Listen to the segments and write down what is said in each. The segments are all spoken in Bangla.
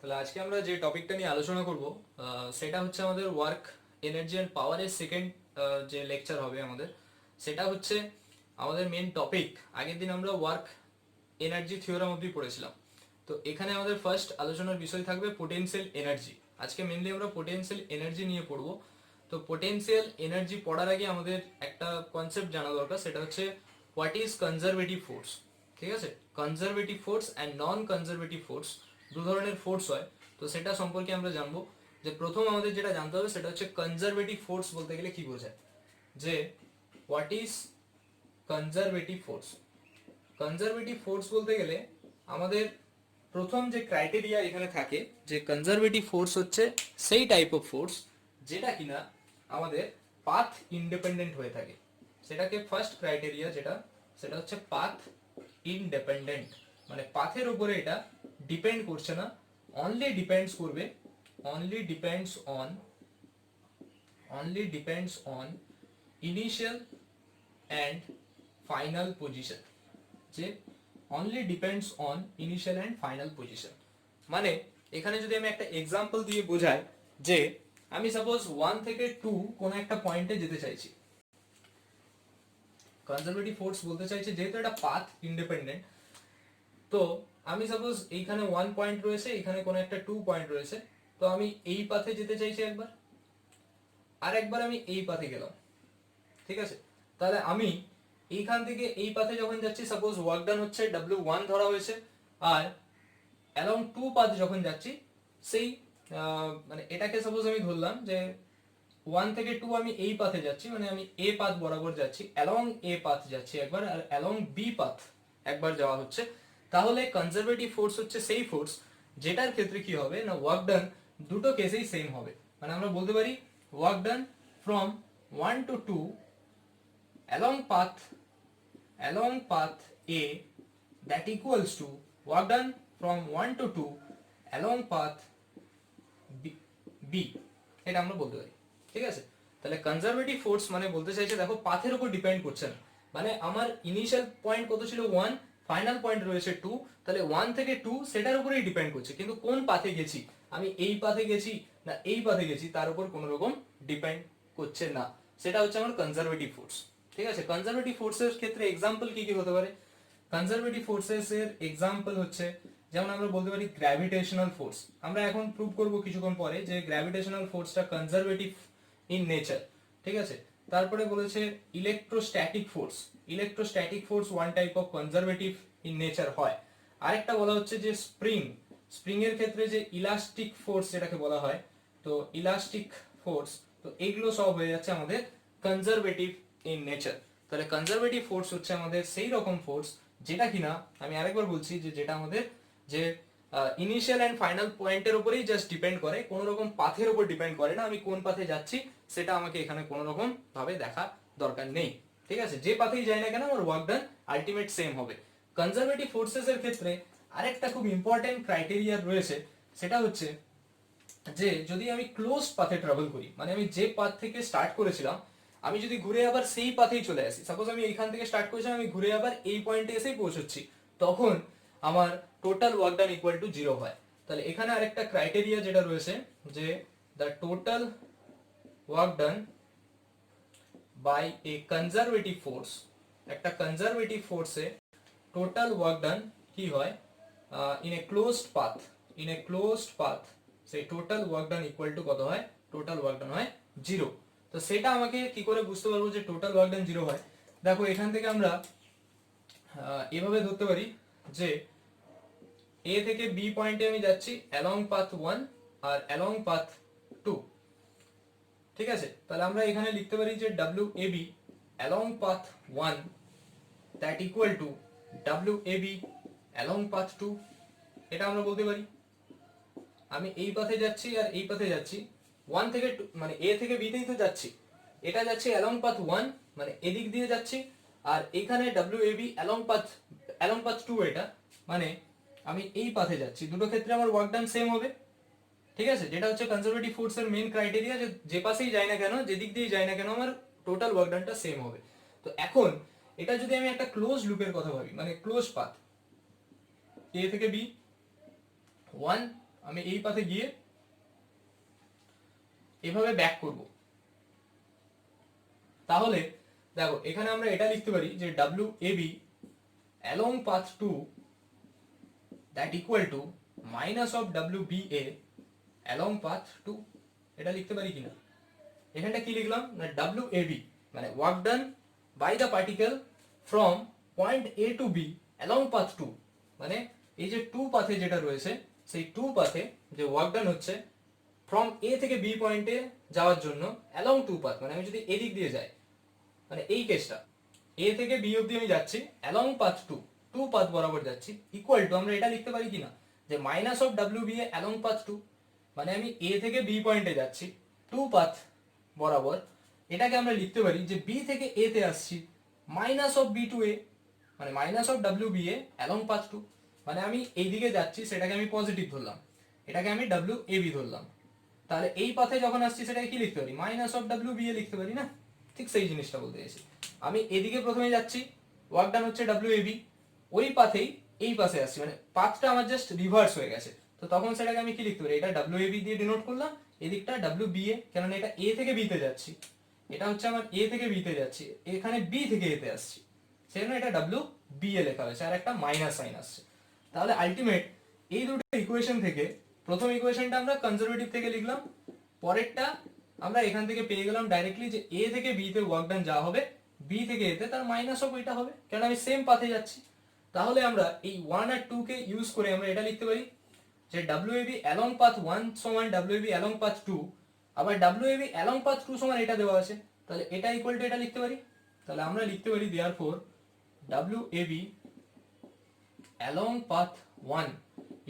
তাহলে আজকে আমরা যে টপিকটা নিয়ে আলোচনা করব সেটা হচ্ছে আমাদের ওয়ার্ক এনার্জি অ্যান্ড পাওয়ারের সেকেন্ড যে লেকচার হবে আমাদের, সেটা হচ্ছে আমাদের মেন টপিক। আগের দিন আমরা ওয়ার্ক এনার্জি থিওরাম অবধি পড়েছিলাম, তো এখানে আমাদের ফার্স্ট আলোচনার বিষয় থাকবে পোটেনশিয়াল এনার্জি। আজকে মেনলি আমরা পোটেনশিয়াল এনার্জি নিয়ে পড়বো। তো পোটেনশিয়াল এনার্জি পড়ার আগে আমাদের একটা কনসেপ্ট জানা দরকার, সেটা হচ্ছে হোয়াট ইজ কনজারভেটিভ ফোর্স। ঠিক আছে, conservative force and non conservative force, দু ধরনের ফোর্স হয়। তো সেটা সম্পর্কে আমরা জানবো। যে প্রথম আমাদের যেটা জানতে হবে সেটা হচ্ছে কনজারভেটিভ ফোর্স বলতে গেলে কি বোঝায়, যে what is conservative force. Conservative force বলতে গেলে আমাদের প্রথম যে ক্রাইটেরিয়া এখানে থাকে, যে কনজারভেটিভ ফোর্স হচ্ছে সেই টাইপ অফ ফোর্স যেটা কিনা আমাদের পাথ ইন্ডিপেন্ডেন্ট হয়ে থাকে। সেটাকে ফার্স্ট ক্রাইটেরিয়া যেটা, সেটা হচ্ছে পাথ ইনডিপেন্ডেন্ট, মানে পাথের উপরে এটা ডিপেন্ড করছে না, অনলি ডিপেন্ডস করবে, only depends on initial and final position. যে only depends on initial and final position, মানে এখানে যদি আমি একটা এক্সাম্পল দিয়ে বোঝাই, যে আমি সাপোজ 1 থেকে 2 কোনো একটা পয়েন্টে যেতে চাইছি। কনজারভেটিভ ফোর্স বলতে চাইছে যেহেতু এটা পাথ ইন্ডিপেন্ডেন্ট, তো আমি সাপোজ এইখানে 1 পয়েন্ট রয়েছে, এখানে কোনো একটা 2 পয়েন্ট রয়েছে, তো আমি এই পাথে যেতে চাইছি একবার, আর একবার আমি এই পাথে গেলাম। ঠিক আছে, তাহলে আমি এইখান থেকে এই পাথে যখন যাচ্ছি, সাপোজ ওয়ার্ক ডান হচ্ছে W1 ধরা হয়েছে, আর অ্যালং 2 পাথ যখন যাচ্ছি, সেই মানে এটাকে সাপোজ আমি ধরলাম যে 1 থেকে 2 আমি এই পাথে যাচ্ছি, মানে আমি এ পাথ বরাবর যাচ্ছি, অ্যালং এ পাথ যাচ্ছি একবার, আর অ্যালং বি পাথ একবার যাওয়া হচ্ছে। তাহলে কনজারভেটিভ ফোর্স হচ্ছে সেই ফোর্স যেটার ক্ষেত্রে কি হবে না, ওয়ার্ক ডান দুটো কেসেই সেম হবে। মানে আমরা বলতে পারি work done from 1 to 2 along path A that equals to work done from 1 to 2 along path B, এটা আমরা বলতে পারি। ঠিক আছে, তাহলে কনজারভেটিভ ফোর্স মানে বলতে চাইছে দেখো পাথের উপর ডিপেন্ড করছে না, মানে আমার ইনিশিয়াল পয়েন্ট কত ছিল 1, ফাইনাল পয়েন্ট রয়েছে 2, তাহলে 1 থেকে 2 সেটার উপরেই ডিপেন্ড করছে, কিন্তু কোন পাথে গেছি, আমি এই পাথে গেছি না এই পাথে গেছি, তার উপর কোনো রকম ডিপেন্ড করছে না। সেটা হচ্ছে আমার কনজারভেটিভ ফোর্স। ঠিক আছে, কনজারভেটিভ ফোর্সের ক্ষেত্রে এক্সাম্পল কি কি হতে পারে? কনজারভেটিভ ফোর্সেস এর এক্সাম্পল হচ্ছে, যেমন আমরা বলতে পারি গ্র্যাভিটেশনাল ফোর্স। আমরা এখন প্রুভ করব কিছুক্ষণ পরে যে গ্র্যাভিটেশনাল ফোর্সটা কনজারভেটিভ ইন নেচার। ঠিক আছে, তারপরে বলেছে electrostatic force. Electrostatic force one type of conservative in nature হয়। আরেকটা বলা হচ্ছে যে স্প্রিং এর ক্ষেত্রে যে ইলাস্টিক ফোর্স যেটাকে বলা হয়, তো ইলাস্টিক ফোর্স, তো এগুলো সব হয়ে যাচ্ছে আমাদের কনজারভেটিভ ইন নেচার। তাহলে কনজারভেটিভ ফোর্স হচ্ছে আমাদের সেই রকম ফোর্স যেটা কিনা, আমি আরেকবার বলছি, যে যেটা আমাদের যে ইনিশিয়াল এন্ড ফাইনাল পয়েন্টের উপরেই জাস্ট ডিপেন্ড করে, কোন রকম পাথের উপর ডিপেন্ড করে না, আমি কোন পাথে যাচ্ছি সেটা আমাকে এখানে কোন রকম ভাবে দেখা দরকার নেই। ঠিক আছে, যে পাথেই যাই না কেন আমার ওয়ার্ক ডান আলটিমেট সেম হবে। কনজারভেটিভ ফোর্সেস এর ক্ষেত্রে আরেকটা খুব ইম্পর্টেন্ট ক্রাইটেরিয়া রয়েছে, সেটা হচ্ছে যে যদি আমি ক্লোজ পাথে ট্রাভেল করি, মানে আমি যে পাথ থেকে স্টার্ট করেছিলাম, আমি যদি ঘুরে আবার সেই পাথেই চলে আসি, সাপোজ আমি এইখান থেকে স্টার্ট করেছিলাম, আমি ঘুরে আবার এই পয়েন্টে এসেই পৌঁছচ্ছি, তখন আমার total work done equal to 0 হয়। তাহলে এখানে আরেকটা ক্রাইটেরিয়া যেটা রয়েছে, যে the total work done by a conservative force, একটা কনজারভেটিভ ফোর্সে টোটাল ওয়ার্ক ডান কি হয় ইন এ ক্লোজড পাথ, সেই total work done equal to কত হয়, টোটাল ওয়ার্ক ডান হয় 0। তো সেটা আমাকে কি করে বুঝতে পারবো যে টোটাল ওয়ার্ক ডান 0 হয়? দেখো এখান থেকে আমরা এভাবে ধরতে পারি যে এ থেকে বি পয়েন্টে আমি যাচ্ছি অ্যালং পাথ 1 আর অ্যালং পাথ 2। ঠিক আছে, তাহলে আমরা এখানে লিখতে পারি যে WAB along path 1 that equal two WAB along path 2, এটা আমরা বলতে পারি। আমি এই পথে যাচ্ছি আর এই পথে যাচ্ছি, 1 থেকে 2 মানে A থেকে B তেই তো যাচ্ছি, এটা যাচ্ছে অ্যালং পাথ 1 মানে এদিক দিয়ে যাচ্ছি, আর এখানে WAB অ্যালং পাথ 2, এটা মানে আমি এই পাথে যাচ্ছি, দুটো ক্ষেত্রে আমার ওয়ার্ক ডান সেম হবে। ঠিক আছে, যেটা হচ্ছে কনজারভেটিভ ফোর্সের মেইন ক্রাইটেরিয়া, যে পাশেই যাই না কেন, যেদিক দিয়ে যাই না কেন, আমার টোটাল ওয়ার্ক ডানটা সেম হবে। তো এখন এটা যদি আমি একটা ক্লোজ লুপের কথা ভাবি, মানে ক্লোজ পাথ A থেকে B 1 আমি এই পাথে গিয়ে এভাবে ব্যাক করব, তাহলে দেখো এখানে আমরা এটা লিখতে পারি যে WAB along path 2 that equal to minus of WBA along path 2, এটা লিখতে পারি কিনা? এখানটা কি লিখলাম না WAB মানে work done by the particle from point A to B along path 2, মানে এই যে 2 পাথে যেটা রয়েছে সেই 2 পাথে যে ওয়ার্ক ডান হচ্ছে ফ্রম A থেকে B পয়েন্টে যাওয়ার জন্য along 2 পাথ, মানে আমি যদি এদিক দিয়ে যাই, মানে এই কেসটা A থেকে B অবধি আমি যাচ্ছি along path 2 পাথ বরাবর যাচ্ছি, ইকুয়াল টু আমরা এটা লিখতে পারি কিনা যে minus of WBA along path 2, মানে আমি A থেকে B পয়েন্টে যাচ্ছি 2 পাথ বরাবর, এটাকে আমরা লিখতে পারি যে B থেকে A তে আসছি minus of B to A, মানে minus of WBA along path 2, মানে আমি এই দিকে যাচ্ছি সেটাকে আমি পজিটিভ ধরলাম, এটাকে আমি WAB ধরলাম, তাহলে এই পাথে যখন আসছি সেটাকে কি লিখতে পারি মাইনাস অফ WBA লিখতে পারি না? ঠিক সেই জিনিসটা বলতে গেছি, আমি এদিকে প্রথমে যাচ্ছি, ওয়ার্ক ডান হচ্ছে WAB, ওই পাথেই এই পাশে আসছি, মানে পাথটা আমার জাস্ট রিভার্স হয়ে গেছে, তো তখন সেটাকে আমি কি লিখতে পারি, এটা WAB দিয়ে ডিনোট করলাম, এদিকটা WBA, কেননা এটা A থেকে B তে যাচ্ছি, এটা হচ্ছে আমার A থেকে B তে যাচ্ছি, এখানে B থেকে A তে আসছি, সেজন্য এটা WBA লেখা হয়েছে আর একটা মাইনাস সাইন আসছে। তাহলে আলটিমেট এই দুটো ইকুয়েশন থেকে প্রথম ইকুয়েশনটা আমরা কনজারভেটিভ থেকে লিখলাম, পরেরটা আমরা এখান থেকে পেয়ে গেলাম ডাইরেক্টলি যে A থেকে B তে ওয়ার্ক ডান যা হবে B থেকে A তে তার মাইনাস অফ ওইটা হবে, কারণ আমি সেম পাথে যাচ্ছি। তাহলে আমরা এই 1 আর 2 কে ইউজ করে আমরা এটা লিখতে পারি যে WAB along path 1 সমান WAB along path 2, আবার WAB along path 2 সমান এটা দেওয়া আছে, তাহলে এটা ইকুয়াল টু এটা লিখতে পারি, তাহলে আমরা লিখতে পারি therefore WAB along path 1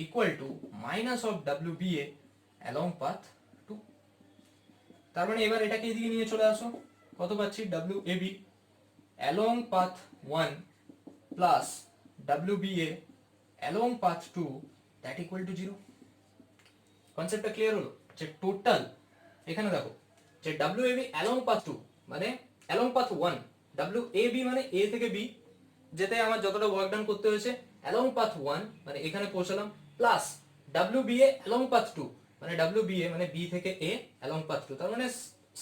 equal to minus of WBA along path 2, তার মানে এবার এটাকে এদিকে নিয়ে চলে আসো, কত পাচ্ছি WAB along path 1 plus WBA along path 2 that equal to 0, কনসেপ্টটা ক্লিয়ার হলো? যে টোটাল এখানে দেখো যে WAB along path 2 মানে along path 1, WAB মানে A থেকে B যেতে আমার যতটা ওয়ার্ক ডান করতে হয়েছে along path 1 মানে এখানে পৌঁছালাম, প্লাস WBA along path 2 মানে WBA মানে B থেকে A along path 2, তার মানে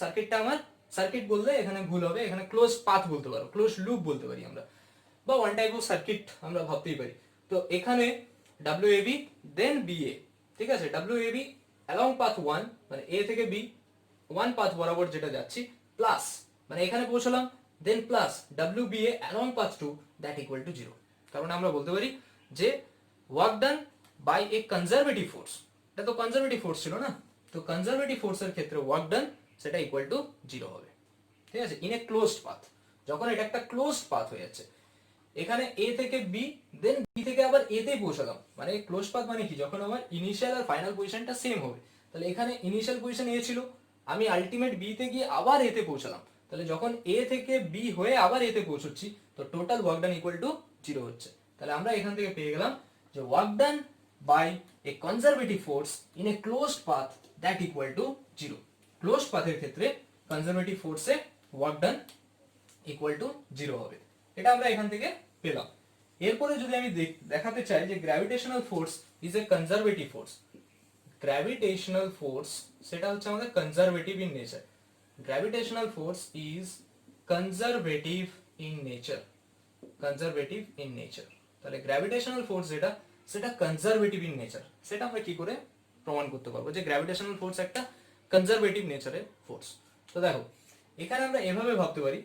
সার্কিটটা আমার, সার্কিট বললে এখানে ভুল হবে, এখানে ক্লোজ পাথ বলতে পারো, ক্লোজ লুপ বলতে পারি আমরা, বা ওয়ান টাইপ অফ সার্কিট আমরা ভাবতেই পারি। তো এখানে WAB দেন BA, ঠিক আছে, WAB along path 1 মানে A থেকে B 1 পাথ বরাবর যেটা যাচ্ছি, প্লাস মানে এখানে পৌঁছলাম, দেন plus WBA along path 2 that equal to 0, কারণ আমরা বলতে পারি যে work done by a conservative force, এটা তো কনজারভেটিভ ফোর্স ছিল না, তো কনজারভেটিভ ফোর্সের ক্ষেত্রে ওয়ার্ক ডান সেটা ইকুয়াল টু 0 হবে, ঠিক আছে, ইন এ ক্লোজড পাথ, যখন এটা একটা ক্লোজড পাথ হয়ে যাচ্ছে, এখানে A থেকে B দেন B থেকে আবার A তে পৌঁছালাম, মানে ক্লোজ পাথ মানে কি, যখন আমার ইনিশিয়াল আর ফাইনাল পজিশনটা সেম হবে, তাহলে এখানে ইনিশিয়াল পজিশন A ছিল, আমি আলটিমেট B তে গিয়ে আবার A তে পৌঁছালাম, তাহলে যখন A থেকে B হয়ে আবার A তে পৌঁছচ্ছি, তো total work done equal to 0 হচ্ছে, তাহলে আমরা এখান থেকে পেয়ে গেলাম যে work done by a conservative force in a closed path that equal to 0, closed পাথের ক্ষেত্রে কনজারভেটিভ ফোর্সে ওয়ার্ক ডান ইকুয়াল টু 0 হবে, এটা আমরা এখান থেকে পেলাম। এরপরে যদি আমি দেখাতে চাই যে gravitational force is a conservative force, gravitational force সেটা হচ্ছে আমাদের conservative in nature, gravitational force is conservative in nature, conservative in nature, তাহলে গ্র্যাভিটেশনাল ফোর্স যেটা সেটা কনজারভেটিভ ইন নেচার, সেটা আমরা কি করে প্রমাণ করতে পারবো যে গ্র্যাভিটেশনাল ফোর্স একটা কনজারভেটিভ নেচারের ফোর্স। তো দেখো এখানে আমরা এভাবে ভাবতে পারি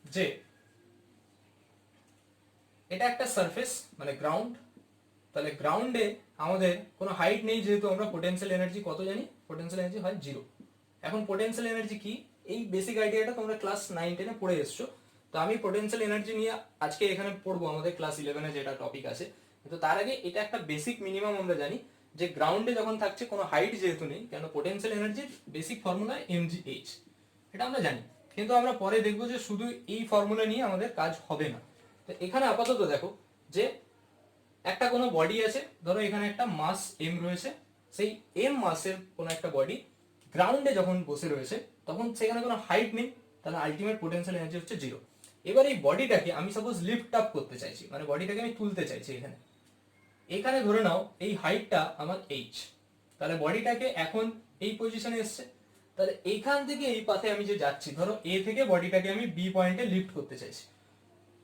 যে এটা একটা সারফেস মানে গ্রাউন্ড, তাহলে গ্রাউন্ডে আমাদের কোনো হাইট নেই, যেহেতু আমরা পোটেনশিয়াল এনার্জি কত জানি, পোটেনশিয়াল এনার্জি হয় 0। এখন পোটেনশিয়াল এনার্জি কি, এই বেসিক আইডিয়াটা তোমরা ক্লাস 9-10 পড়ে এসছো, তো আমি পোটেনশিয়াল এনার্জি নিয়ে আজকে এখানে পড়বো আমাদের ক্লাস 11-এ যেটা টপিক আছে, কিন্তু তার আগে এটা একটা বেসিক মিনিমাম আমরা জানি যে গ্রাউন্ডে যখন থাকছে কোনো হাইট যেহেতু নেই, কেন পোটেনশিয়াল এনার্জির বেসিক ফর্মুলা mgh, এটা আমরা জানি, কিন্তু আমরা পরে দেখবো যে শুধু এই ফর্মুলা নিয়ে আমাদের কাজ হবে না। তো এখানে আপাতত দেখো যে একটা কোনো বডি আছে, ধরো এখানে একটা মাস m রয়েছে, সেই m মাসের কোনো একটা বডি গ্রাউন্ডে যখন বসে রয়েছে তখন সেখানে কোনো হাইট নেই, তাহলে আলটিমেট পোটেনশিয়াল এনার্জি হচ্ছে 0। এবার এই বডিটাকে আমি সাপোজ লিফট আপ করতে চাইছি, মানে বডিটাকে আমি তুলতে চাইছি, এখানে ধরে নাও এই হাইটটা আমার h, তাহলে বডিটাকে এখন এই পজিশনে এসছে, তাহলে এইখান থেকে এই পাথে আমি যে যাচ্ছি, ধরো এ থেকে বডিটাকে আমি বি পয়েন্টে লিফট করতে চাইছি।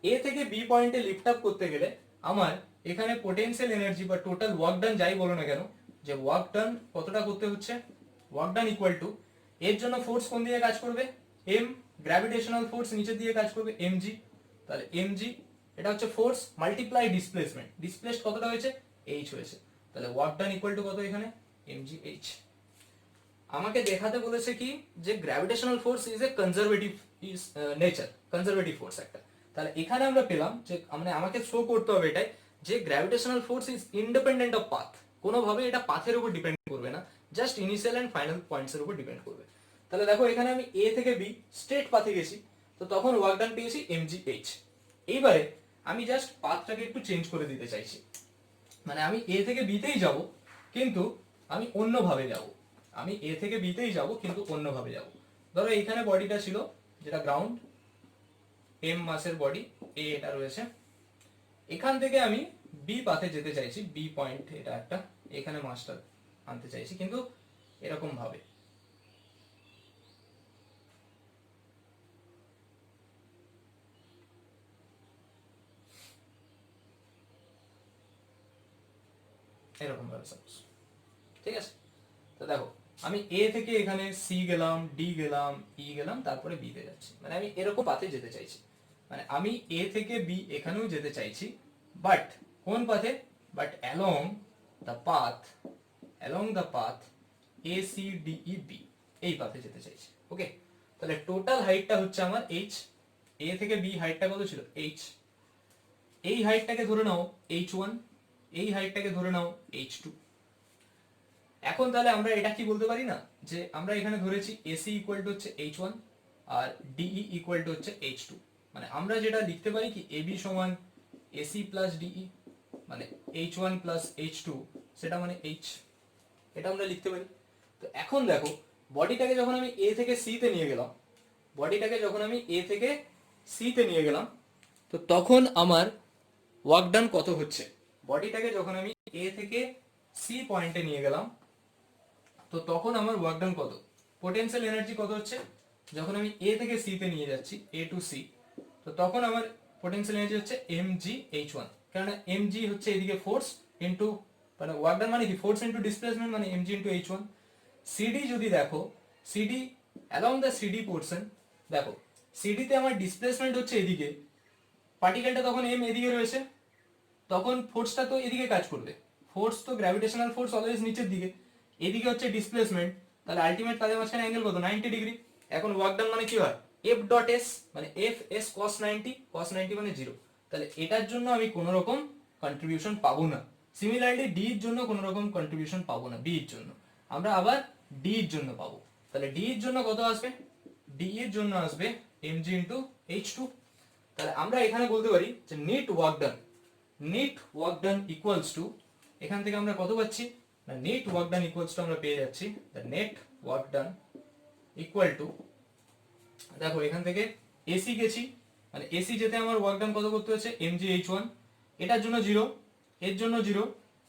এ থেকে বি পয়েন্টে লিফট আপ করতে গেলে আমার এখানে পোটেনশিয়াল এনার্জি বা টোটাল ওয়ার্ক ডান যাই বলো না কেন, যে ওয়ার্ক ডান কতটা করতে হচ্ছে, ওয়ার্ক ডান ইকুয়াল টু এর জন্য ফোর্স কোন দিকে কাজ করবে, এম, গ্র্যাভিটেশনাল ফোর্স নিচের দিকে কাজ করবে এমজি, তাহলে এমজি এটা হচ্ছে ফোর্স মাল্টিপ্লাই ডিসপ্লেসমেন্ট, ডিসপ্লেসড কতটা হয়েছে, এইচ হয়েছে, তাহলে ওয়ার্ক ডান ইকুয়াল টু কত এখানে, এমজি এইচ। আমাকে দেখাতে বলেছে কি যে gravitational force is a conservative nature, conservative force একটা। তাহলে এখানে আমরা পেলাম যে মানে আমাকে শো করতে হবে এটাই যে gravitational force is independent of path, কোনোভাবে এটা পাথের উপর ডিপেন্ড করবে না, just initial and final points এর উপর ডিপেন্ড করবে। তাহলে দেখো এখানে আমি এ থেকে বি স্ট্রেট পাথে গেছি, তো তখন ওয়ার্ক ডান পেয়েছি এমজি এইচ। এইবারে আমি জাস্ট পাথটাকে একটু চেঞ্জ করে দিতে চাইছি, মানে আমি এ থেকে বিতেই যাব কিন্তু আমি অন্যভাবে যাব, আমি এ থেকে বিতেই যাব কিন্তু অন্যভাবে যাব। ধরো এইখানে বডিটা ছিল যেটা গ্রাউন্ড, এম মাসের বডি, এ এটা রয়েছে, এখান থেকে আমি বি পাথে যেতে চাইছি, বি পয়েন্ট এটা একটা, এখানে মাসটা আনতে চাইছি কিন্তু এরকম ভাবে। এরকম ভাবে সাপোজ, ঠিক আছে। তো দেখো আমি এ থেকে এখানে সি গেলাম, ডি গেলাম, ই গেলাম, তারপরে বি তে যাচ্ছি, মানে আমি এরকম পাথে যেতে চাইছি, মানে আমি এ থেকে বি এখানেও যেতে চাইছি, বাট কোন পাথে, but along the path, along the path A C D E B, এই পাথে যেতে চাইছি। ওকে, তাহলে টোটাল হাইটটা হচ্ছে আমার এইচ, এ থেকে বি হাইটটা কত ছিল এইচ, এই হাইটটাকে ধরে নাও এইচ ওয়ান, এই হাইটটাকে ধরে নাও এইচ টু। এখন তাহলে আমরা এটা কি বলতে পারি না যে আমরা এখানে ধরেছি এসি ইকুয়াল টু হচ্ছে এইচ ওয়ান আর ডিই ইকুয়াল টু হচ্ছে এইচ টু, মানে আমরা যেটা লিখতে পারি কি এবি সমান এসি প্লাস ডিই, মানে H one plus H two, সেটা মানে এইচ, এটা আমরা লিখতে পারি। তো এখন দেখো বডিটাকে যখন আমি এ থেকে সি তে নিয়ে গেলাম, বডিটাকে যখন আমি এ থেকে সি তে নিয়ে গেলাম, তো তখন আমার ওয়ার্ক ডান কত হচ্ছে, বডিটাকে যখন আমি এ থেকে সি পয়েন্টে নিয়ে গেলাম, তো তখন আমার ওয়ার্ক ডান কত, পোটেনশিয়াল এনার্জি কত হচ্ছে, যখন আমি এ থেকে সি তে নিয়ে যাচ্ছি, এ টু সি, তো তখন আমার পোটেনশিয়াল এনার্জি হচ্ছে এমজি এইচ ওয়ান, কারণ এমজি হচ্ছে এদিকে ফোর্স ইনটু, মানে ওয়ার্ক ডান মানে কি ফোর্স ইনটু ডিসপ্লেসমেন্ট, মানে MG into H one. CD যদি দেখো, CD along the CD portion, দেখো সিডি তে আমার ডিসপ্লেসমেন্ট হচ্ছে এদিকে, পার্টিকেলটা তখন এম এদিকে রয়েছে, তখন ফোর্সটা তো এদিকে কাজ করবে, ফোর্স তো গ্র্যাভিটেশনাল ফোর্স অলওয়েজ নিচের দিকে, এদিকে হচ্ছে ডিসপ্লেসমেন্ট, তাহলে আলটিমেট তাদের মাঝখানে অ্যাঙ্গেল কত 90 ডিগ্রি। এখন ওয়ার্ক ডান মানে কি হয় এফ ডট এস, মানে এফ এস cos 90, cos 90 মানে 0, তাহলে এটার জন্য আমি কোনো রকম কন্ট্রিবিউশন পাবো না। সিমিলারলি ডি এর জন্য কোনো রকম কন্ট্রিবিউশন পাবো না, বি এর জন্য আমরা আবার ডি এর জন্য পাবো। তাহলে ডি এর জন্য কত আসবে, ডি এর জন্য আসবে mg ইনটু h2। তাহলে আমরা এখানে বলতে পারি যে net work done, net work done equals to, এখান থেকে আমরা কত পাচ্ছি না, net work done equals to আমরা পেয়ে যাচ্ছি the net work done equal two, দেখো এখান থেকে এসি গেছি, মানে এসি যেতে আমার ওয়ার্ক ডান কত করতে হচ্ছে mg h1, এটার জন্য 0, এর জন্য 0,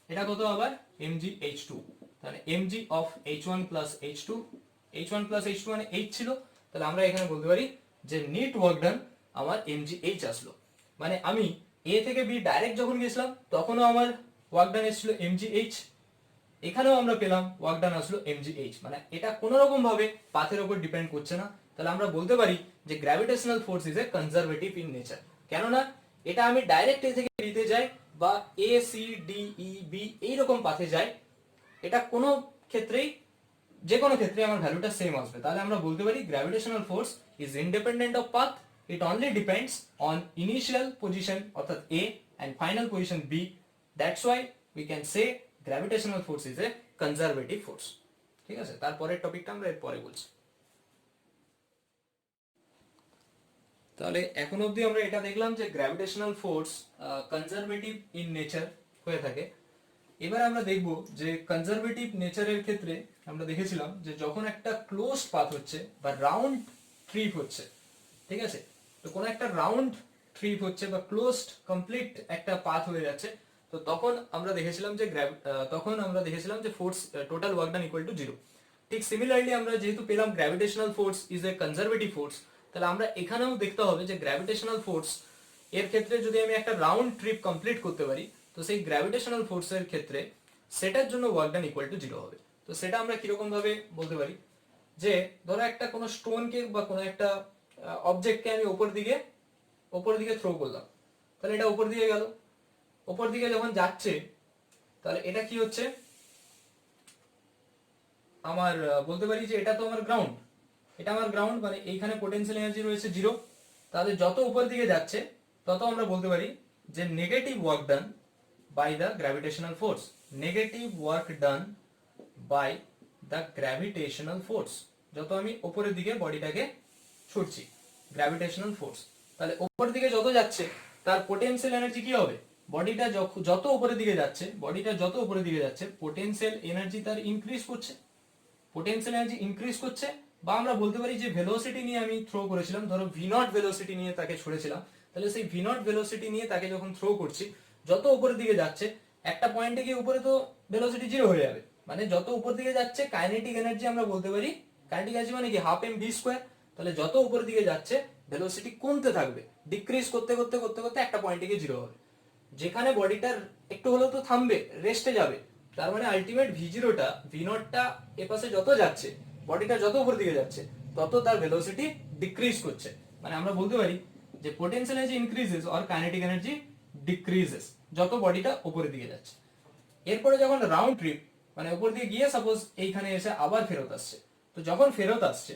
এটা কত আবার mg h2, তাহলে mg of h1 plus h2, h1 plus h2 মানে h ছিল, তাহলে আমরা এখানে বলতে পারি যে নেট ওয়ার্ক ডান আমার mg h আসলো, মানে আমি এ থেকে বি ডাইরেক্ট যখন গেছিলাম তখনও আমার ওয়ার্ক ডান এসেছিল mg h, এখানেও আমরা পেলাম ওয়ার্ক ডান আসলো mg h, মানে এটা কোনো রকম ভাবে পাথের উপর ডিপেন্ড করছে না। তাহলে আমরা বলতে পারি যে gravitational force is a conservative in nature, কেননা এটা আমি ডাইরেক্ট এ থেকে বিতে যাই বা A C D E B এইরকম পাথে যাই, এটা কোনো ক্ষেত্রেই, যে কোনো ক্ষেত্রে আমার ভ্যালুটা সেম আসবে। তাহলে আমরা বলতে পারি gravitational force is independent of path, it only depends on initial position অর্থাৎ A and final position B, that's why we can say gravitational force is a conservative force. ঠিক আছে, তারপরের টপিকটা আমরা এর পরে বলছি। তাহলে এখন অবধি আমরা এটা দেখলাম যে gravitational force conservative in nature হয়ে থাকে। এবার আমরা দেখব যে কনজারভেটিভ নেচারের ক্ষেত্রে আমরা দেখেছিলাম যে যখন একটা ক্লোজড পাথ হচ্ছে বা রাউন্ড ট্রিপ হচ্ছে, ঠিক আছে, তো কোনো একটা রাউন্ড ট্রিপ হচ্ছে বা ক্লোজড কমপ্লিট একটা পাথ হয়ে যাচ্ছে, তো তখন আমরা দেখেছিলাম যে force total work done equal to 0। ঠিক সিমিলারলি আমরা যেহেতু পেলাম gravitational force is a conservative force, তাহলে আমরা এখানেও দেখতে হবে যে গ্র্যাভিটেশনাল ফোর্স এর ক্ষেত্রে যদি আমি একটা রাউন্ড ট্রিপ কমপ্লিট করতে পারি, তো সেই গ্র্যাভিটেশনাল ফোর্সের ক্ষেত্রে সেটার জন্য ওয়ার্ক ডান ইকুয়াল টু 0 হবে। তো সেটা আমরা কিরকম ভাবে বলতে পারি, যে ধরো একটা কোনো স্টোনকে বা কোনো একটা অবজেক্টকে আমি ওপর দিকে থ্রো করলাম, তাহলে এটা ওপর দিকে গেল। ওপর দিকে যখন যাচ্ছে তাহলে এটা কি হচ্ছে, আমার বলতে পারি যে এটা তো আমার গ্রাউন্ড, এটা আমার গ্রাউন্ড, মানে এইখানে পোটেনশিয়াল এনার্জি রয়েছে 0। তাহলে যত উপর দিকে যাচ্ছে তত আমরা বলতে পারি যে negative work done by the gravitational force, negative work done by the gravitational force. যত আমি উপরের দিকে বডিটাকে ছুটছি, গ্র্যাভিটেশনাল ফোর্স, তাহলে উপর দিকে যত যাচ্ছে তার পোটেনশিয়াল এনার্জি কি হবে, বডিটা যত উপরের দিকে যাচ্ছে পোটেনশিয়াল এনার্জি তার ইনক্রিজ করছে, পোটেনশিয়াল এনার্জি ইনক্রিজ করছে। বা আমরা বলতে পারি যে ভেলোসিটি নিয়ে আমি থ্রো করেছিলাম, ধরো ভি নট ভেলোসিটি নিয়ে তাকে ছুড়েছিলাম, তাহলে সেই ভি নট ভেলোসিটি নিয়ে তাকে যখন থ্রো করছি, যত উপরের দিকে যাচ্ছে একটা পয়েন্টে গিয়ে উপরে তো ভেলোসিটি 0 হয়ে যাবে, মানে যত উপর দিকে যাচ্ছে কাইনেটিক এনার্জি আমরা বলতে পারি, কাইনেটিক এনার্জি মানে কি হাফ এম ভি স্কোয়ার। তাহলে যত উপরের দিকে যাচ্ছে ভেলোসিটি কমতে থাকবে, ডিক্রিজ করতে করতে করতে করতে একটা পয়েন্টে গিয়ে 0 হবে, যেখানে বডিটার একটু হলেও তো থামবে, রেস্টে যাবে। তার মানে আলটিমেট ভি জিরোটা, ভি নটটা এপাশে যত যাচ্ছে, বডিটা যত উপর দিকে যাচ্ছে তত তার ভেলোসিটি ডিক্রিজ করছে। মানে আমরা বলতে পারি যে potential energy increases or kinetic energy decreases যত বডিটা উপরের দিকে যাচ্ছে। এরপরে যখন রাউন্ড ট্রিপ, মানে উপর দিকে গিয়ে সাপোজ এইখানে এসে আবার ফেরত আসছে, তো যখন ফেরত আসছে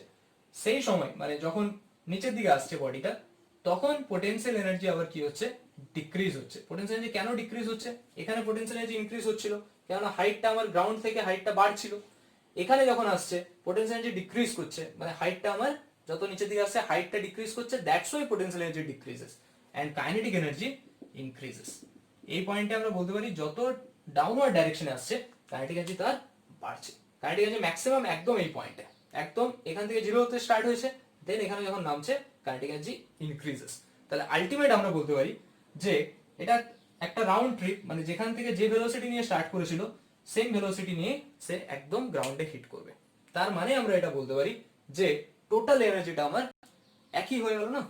সেই সময় মানে যখন নিচের দিকে আসছে বডিটা, তখন পোটেনশিয়াল এনার্জি আবার কি হচ্ছে, ডিক্রিজ হচ্ছে। পোটেনশিয়াল এনার্জি কেন ডিক্রিজ হচ্ছে, এখানে পোটেনশিয়াল এনার্জি ইনক্রিজ হচ্ছিল কেননা হাইটটা আমার গ্রাউন্ড থেকে হাইটটা বাড়ছিল, এখানে যখন আসছে পোটেনশিয়াল এনার্জি ডিক্রিজ করছে, মানে হাইটটা আমার যত নিচের দিকে আসছে হাইটটা ডিক্রিজ করছে, that's why potential energy decreases and kinetic energy increases. এই পয়েন্টে আমরা বলতে পারি যত ডাউনওয়ার্ড ডাইরেকশনে আসছে কাইনেটিক এনার্জি তার বাড়ছে। কাইনেটিক এনার্জি ম্যাক্সিমাম একদম এই পয়েন্টে, একদম এখান থেকে 0 হতে স্টার্ট হয়েছে, দেন এখানে যখন নামছে কাইনেটিক এনার্জি ইনক্রিজেস। তাহলে আলটিমেট আমরা বলতে পারি যে এটা একটা রাউন্ড ট্রিপ, মানে যেখান থেকে যে ভেলোসিটি নিয়ে স্টার্ট করেছিল সেম ভেলোসিটি নিয়ে সে একদম গ্রাউন্ডে হিট করবে। তার মানে আমরা এটা বলতে পারি যে টোটাল এনার্জিটা আমার একই হয়ে গেল না,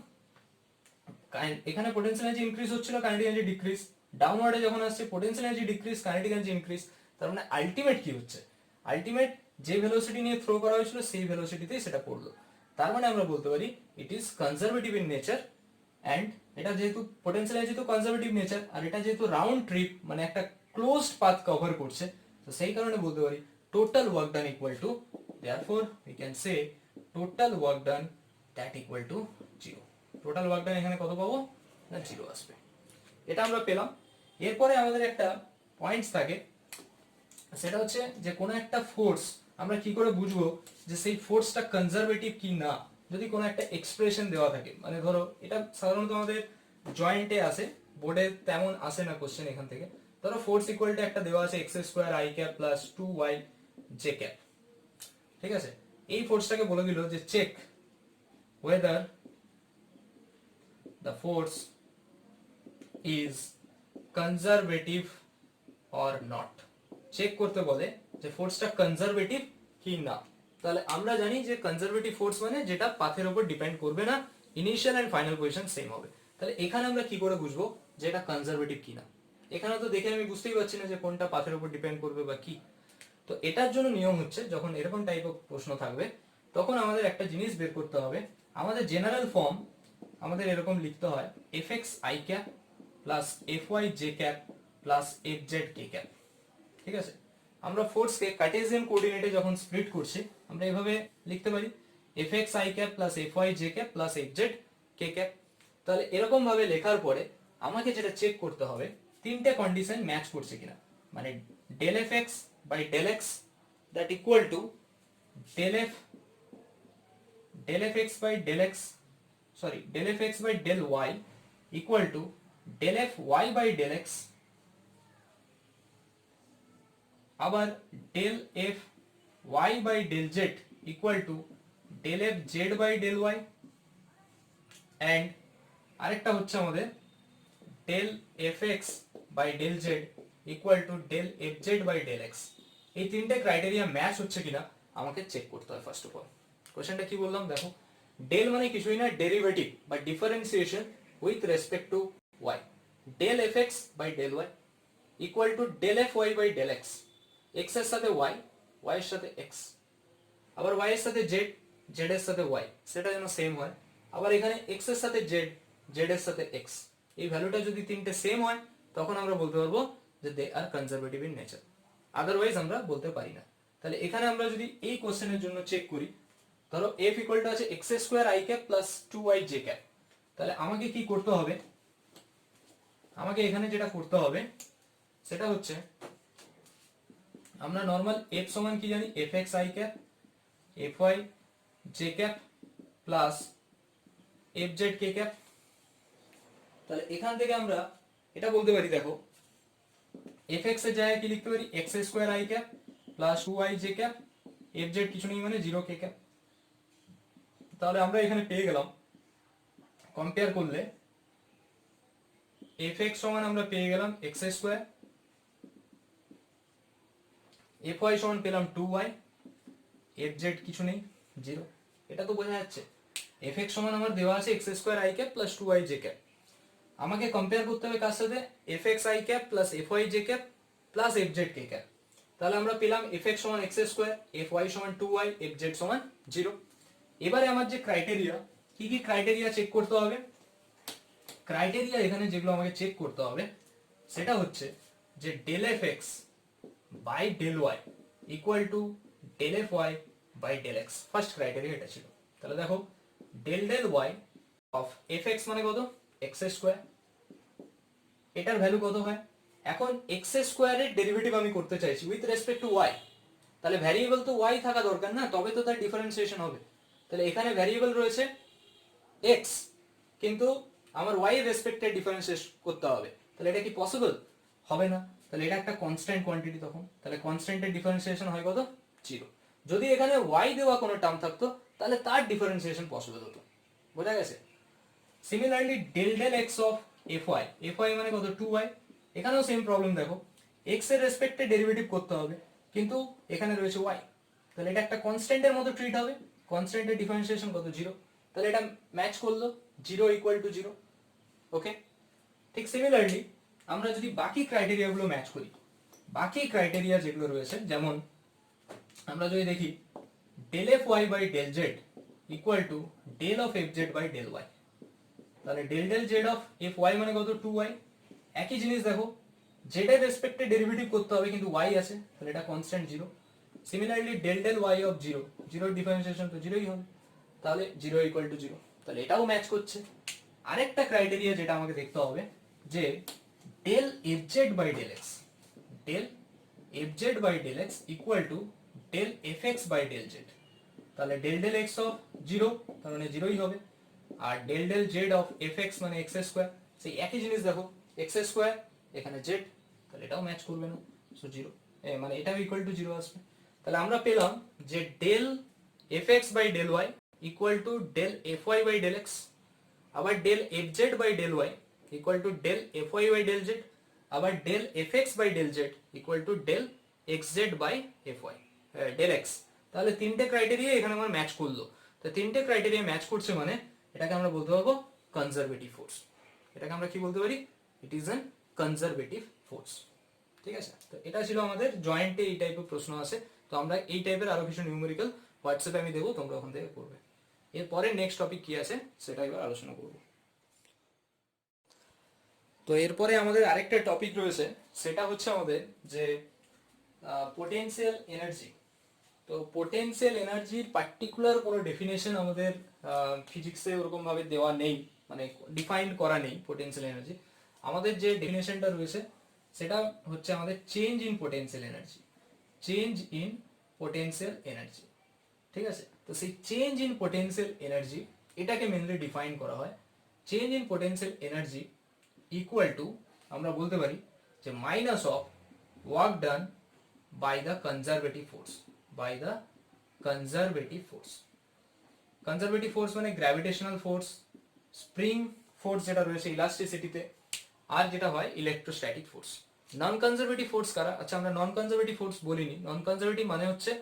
এখানে পোটেনশিয়াল এনার্জি ইনক্রিজ হচ্ছিল, কাইনেটিক এনার্জি ডিক্রিজ, ডাউনওয়ার্ডে যখন আসছে potential energy decrease, kinetic energy increase. তার মানে আলটিমেট কি হচ্ছে, আলটিমেট যে ভেলোসিটি নিয়ে থ্রো করা হয়েছিল সেই ভেলোসিটিতেই সেটা পড়লো। তার মানে আমরা বলতে পারি it is conservative in nature, and এটা যেহেতু পোটেনশিয়াল এনার্জি তো কনজারভেটিভ নেচার, আর এটা যেহেতু রাউন্ড ট্রিপ মানে একটা ক্লোজড পাথ কভার করছে, তো সেই কারণে বলতে পারি total work done equal two, therefore we can say total work done that equal to 0। Total work ডান এখানে কত পাবো না 0 আসবে, এটা আমরা পেলাম। এরপরে আমাদের একটা পয়েন্টস থাকে, সেটা হচ্ছে যে কোনো একটা ফোর্স আমরা কি করে বুঝবো যে সেই ফোর্সটা কনজারভেটিভ কি না, যদি কোনো একটা এক্সপ্রেশন দেওয়া থাকে। মানে ধরো এটা সাধারণত আমাদের জয়েন্টে আসে, বোর্ডে তেমন আসে না কোশ্চেন এখান থেকে। ধরো ফোর্স ইকুয়াল টু একটা দেওয়া আছে x square i cap plus 2y j cap, ঠিক আছে। এই ফোর্সটাকে বলে দিল যে check whether the force is conservative or not, check করতে বলে যে ফোর্সটা কনজারভেটিভ কি না। তাহলে আমরা জানি যে কনজারভেটিভ ফোর্স মানে যেটা পাথের উপর ডিপেন্ড করবে না, initial and final position same হবে। তাহলে এখানে আমরা কি করে বুঝবো যে এটা কনজারভেটিভ কিনা, এখানে তো দেখে আমি বুঝতেই পারছি না যে কোনটা পাথের উপর ডিপেন্ড করবে বা কি। তো এটার জন্য নিয়ম হচ্ছে যখন এরকম টাইপের প্রশ্ন থাকবে তখন আমাদের একটা জিনিস বের করতে হবে। আমাদের জেনারেল ফর্ম আমাদের এরকম লিখতে হয় fx i cap plus fy j cap plus fz k cap, ঠিক আছে। আমরা ফোর্সকে কার্টেসিয়ান কোঅর্ডিনেটে যখন স্প্লিট করছি আমরা এভাবে লিখতে পারি fx i cap plus fy j cap plus fz k cap. তাহলে এরকম ভাবে লেখার পরে আমাকে যেটা চেক করতে হবে তিনটে কন্ডিশন ম্যাচ করছে কিনা, মানে del fx by del x that equal to del fx by del x, sorry del fx by del y equal to del fy by del x, আবার del f y by del z equal to del f z by del y, and আরেকটা হচ্ছে আমাদের del fx by del Z equal to del F Z by del x, এই তিনটে ক্রাইটেরিয়া ম্যাচ হচ্ছে কিনা আমাকে চেক করতে হয় ফার্স্ট অফ অল। কোশ্চেনটা কি বললাম দেখো, ডেল মানে কিছুই না, ডেরিভেটিভ বা differentiation with respect to y, del F x by del Y equal to del F Y by del x, x এর সাথে ওয়াই, ওয়াই এর সাথে এক্স, আবার ওয়াই এর সাথে জেড, জেড এর সাথে ওয়াই, সেটা যেন সেম হয়, আবার এখানে এক্স এর সাথে জেড, জেড এর সাথে এক্স, এই ভ্যালুটা যদি তিনটে সেম হয় তখন আমরা বলতে পারবো যে দে আর কনজারভেটিভ ইন নেচার, আদারওয়াইজ আমরা বলতে পারি না। তাহলে এখানে আমরা যদি এই কোশ্চেনের জন্য চেক করি, ধরো f ইকুয়াল টু আছে x square i cap plus 2y j cap, তাহলে আমাকে কি করতে হবে, আমাকে এখানে যেটা করতে হবে সেটা হচ্ছে আমরা নর্মাল f সমান কি জানি, f x i cap f y j cap plus f z k cap. তাহলে এখান থেকে আমরা এটা বলতে পারি, দেখো এফ এক্স এর জায়গায় কি লিখতে পারি, x square i cap plus 2y j cap, F Z কিছু নেই মানে 0 কে ক্যাপ। তাহলে আমরা এখানে পেয়ে গেলাম, কম্পেয়ার করলে এফ এক্স সমান আমরা পেয়ে গেলাম এক্স স্কোয়ার, এফ ওয়াই সমান পেলাম 2y, এফ জেড কিছু নেই 0, এটা তো বোঝা যাচ্ছে। এফ এক্স সমান আমার দেওয়া আছে x square i cap plus 2y j cap, আমাকে কম্পেয়ার করতে হবে কার সাথে, f x i cap plus f y j cap plus f z k cap. তাহলে আমরা পেলাম এফ এক্স সমান এক্স স্কোয়ার, এফ ওয়াই সমান 2y, এফ জেড সমান 0। এবারে আমার যে ক্রাইটেরিয়া, কি কি ক্রাইটেরিয়া চেক করতে হবে, ক্রাইটেরিয়া এখানে যেগুলো আমাকে চেক করতে হবে সেটা হচ্ছে যে del F x by del Y equal to del F Y by del x, first criteria এটা ছিল। তাহলে দেখো del del y of F x মানে কত, এক্স স্কোয়ার, এটার ভ্যালু কত হয়, এখন এক্স স্কোয়ারের ডেরিভেটিভ আমি করতে চাইছি উইথ রেসপেক্ট টু ওয়াই, তাহলে ভ্যারিয়েবল তো ওয়াই থাকা দরকার না, তবে তো তার ডিফারেন্সিয়েশন হবে। তাহলে এখানে ভ্যারিয়েবল রয়েছে এক্স, কিন্তু আমার ওয়াই এর রেসপেক্টে ডিফারেন্সিয়েট করতে হবে, তাহলে এটা কি পসিবল হবে না, তাহলে এটা একটা কনস্ট্যান্ট কোয়ান্টিটি, তখন তাহলে কনস্ট্যান্টের ডিফারেন্সিয়েশন হয় কত 0। যদি এখানে ওয়াই দেওয়া কোনো টার্ম থাকতো তাহলে তার ডিফারেন্সিয়েশন পসিবল হতো, বোঝা গেছে। Similarly del del x of F Y মানে কত 2y, এখানেও সেম প্রবলেম, দেখো এক্স এর রেসপেক্টে ডেরিভেটিভ করতে হবে কিন্তু এখানে রয়েছে ওয়াই, তাহলে এটা একটা কনস্ট্যান্টের মতো ট্রিট হবে, কনস্ট্যান্টের ডিফারেন্সিয়েশন কত 0, তাহলে এটা ম্যাচ করলো 0 ইকুয়াল টু 0। ওকে, ঠিক সিমিলারলি আমরা যদি বাকি ক্রাইটেরিয়াগুলো ম্যাচ করি, বাকি ক্রাইটেরিয়া যেগুলো রয়েছে, যেমন আমরা যদি দেখি del F Y by del Z equal to del of F Z by del Y, তাহলে del del Z of F Y মানে কত 2y, একই জিনিস দেখো জেড এর রেসপেক্টে ডেরিভেটিভ করতে হবে কিন্তু y আছে, তাহলে এটা constant 0। Similarly del del y of 0, 0 এর ডিফারেন্সিয়েশন তো 0ই হবে, তাহলে 0 ইকুয়াল টু 0, তাহলে এটাও ম্যাচ করছে। আরেকটা ক্রাইটেরিয়া যেটা আমাকে দেখতে হবে যে del F Z by del X, del F Z by del X equal to del F x by del Z, তাহলে ডেল ডেল এক্স অফ 0 তার মানে 0ই হবে, আর del del Z of F x মানে এক্স স্কোয়ার, সেই একই জিনিস দেখো এক্স স্কোয়ার এখানে জেড, তাহলে এটাও ম্যাচ করবে না, সো 0 মানে এটাও ইকুয়াল টু 0 আসবে। তাহলে আমরা পেলাম যে del F x by del Y equal to del F Y by del X, আবার del F Z by del Y equal to del F Y by del Z, আবার del F x by del Z equal to del X Z by F Y del x. তাহলে তিনটে ক্রাইটেরিয়া এখানে আমার ম্যাচ করলো, তো তিনটে ক্রাইটেরিয়া ম্যাচ করছে মানে এটাকে আমরা বলতে পারবো কনজারভেটিভ ফোর্স, এটাকে আমরা কি বলতে পারি, it is an conservative force. ঠিক আছে, তো এটা ছিল আমাদের জয়েন্টে এই টাইপের প্রশ্ন আছে, তো আমরা এই টাইপের আরো কিছু নিউমেরিক্যাল হোয়াটসঅ্যাপে আমি দেবো, তোমরা ওখান থেকে করবে। এরপরে নেক্সট টপিক কি আছে সেটা এবার আলোচনা করব। তো এরপরে আমাদের আরেকটা টপিক রয়েছে, সেটা হচ্ছে আমাদের যে পোটেনশিয়াল এনার্জি। তো পোটেনশিয়াল এনার্জির পার্টিকুলার কোনো ডেফিনেশন আমাদের ফিজিক্সে ওরকম ভাবে দেওয়া নেই, মানে ডিফাইন্ড করা নেই পোটেনশিয়াল এনার্জি। আমাদের যে ডেফিনেশনটা রয়েছে সেটা হচ্ছে আমাদের change in potential energy, change in potential energy. ঠিক আছে, তো সেই চেঞ্জ ইন পোটেনশিয়াল এনার্জি এটাকে মেনলি ডিফাইন করা হয়, change in potential energy equal to আমরা বলতে পারি যে minus of work done by the conservative force, by the conservative force. Conservative force মানে গ্র্যাভিটেশনাল ফোর্স, স্প্রিং ফোর্স যেটা রয়েছে ইলাস্টিসিটিতে, আর যেটা হয় electrostatic force. Non conservative force কারা? আচ্ছা আমরা নন কনজারভেটিভ ফোর্স বলিনি। নন কনজারভেটিভ মানে হচ্ছে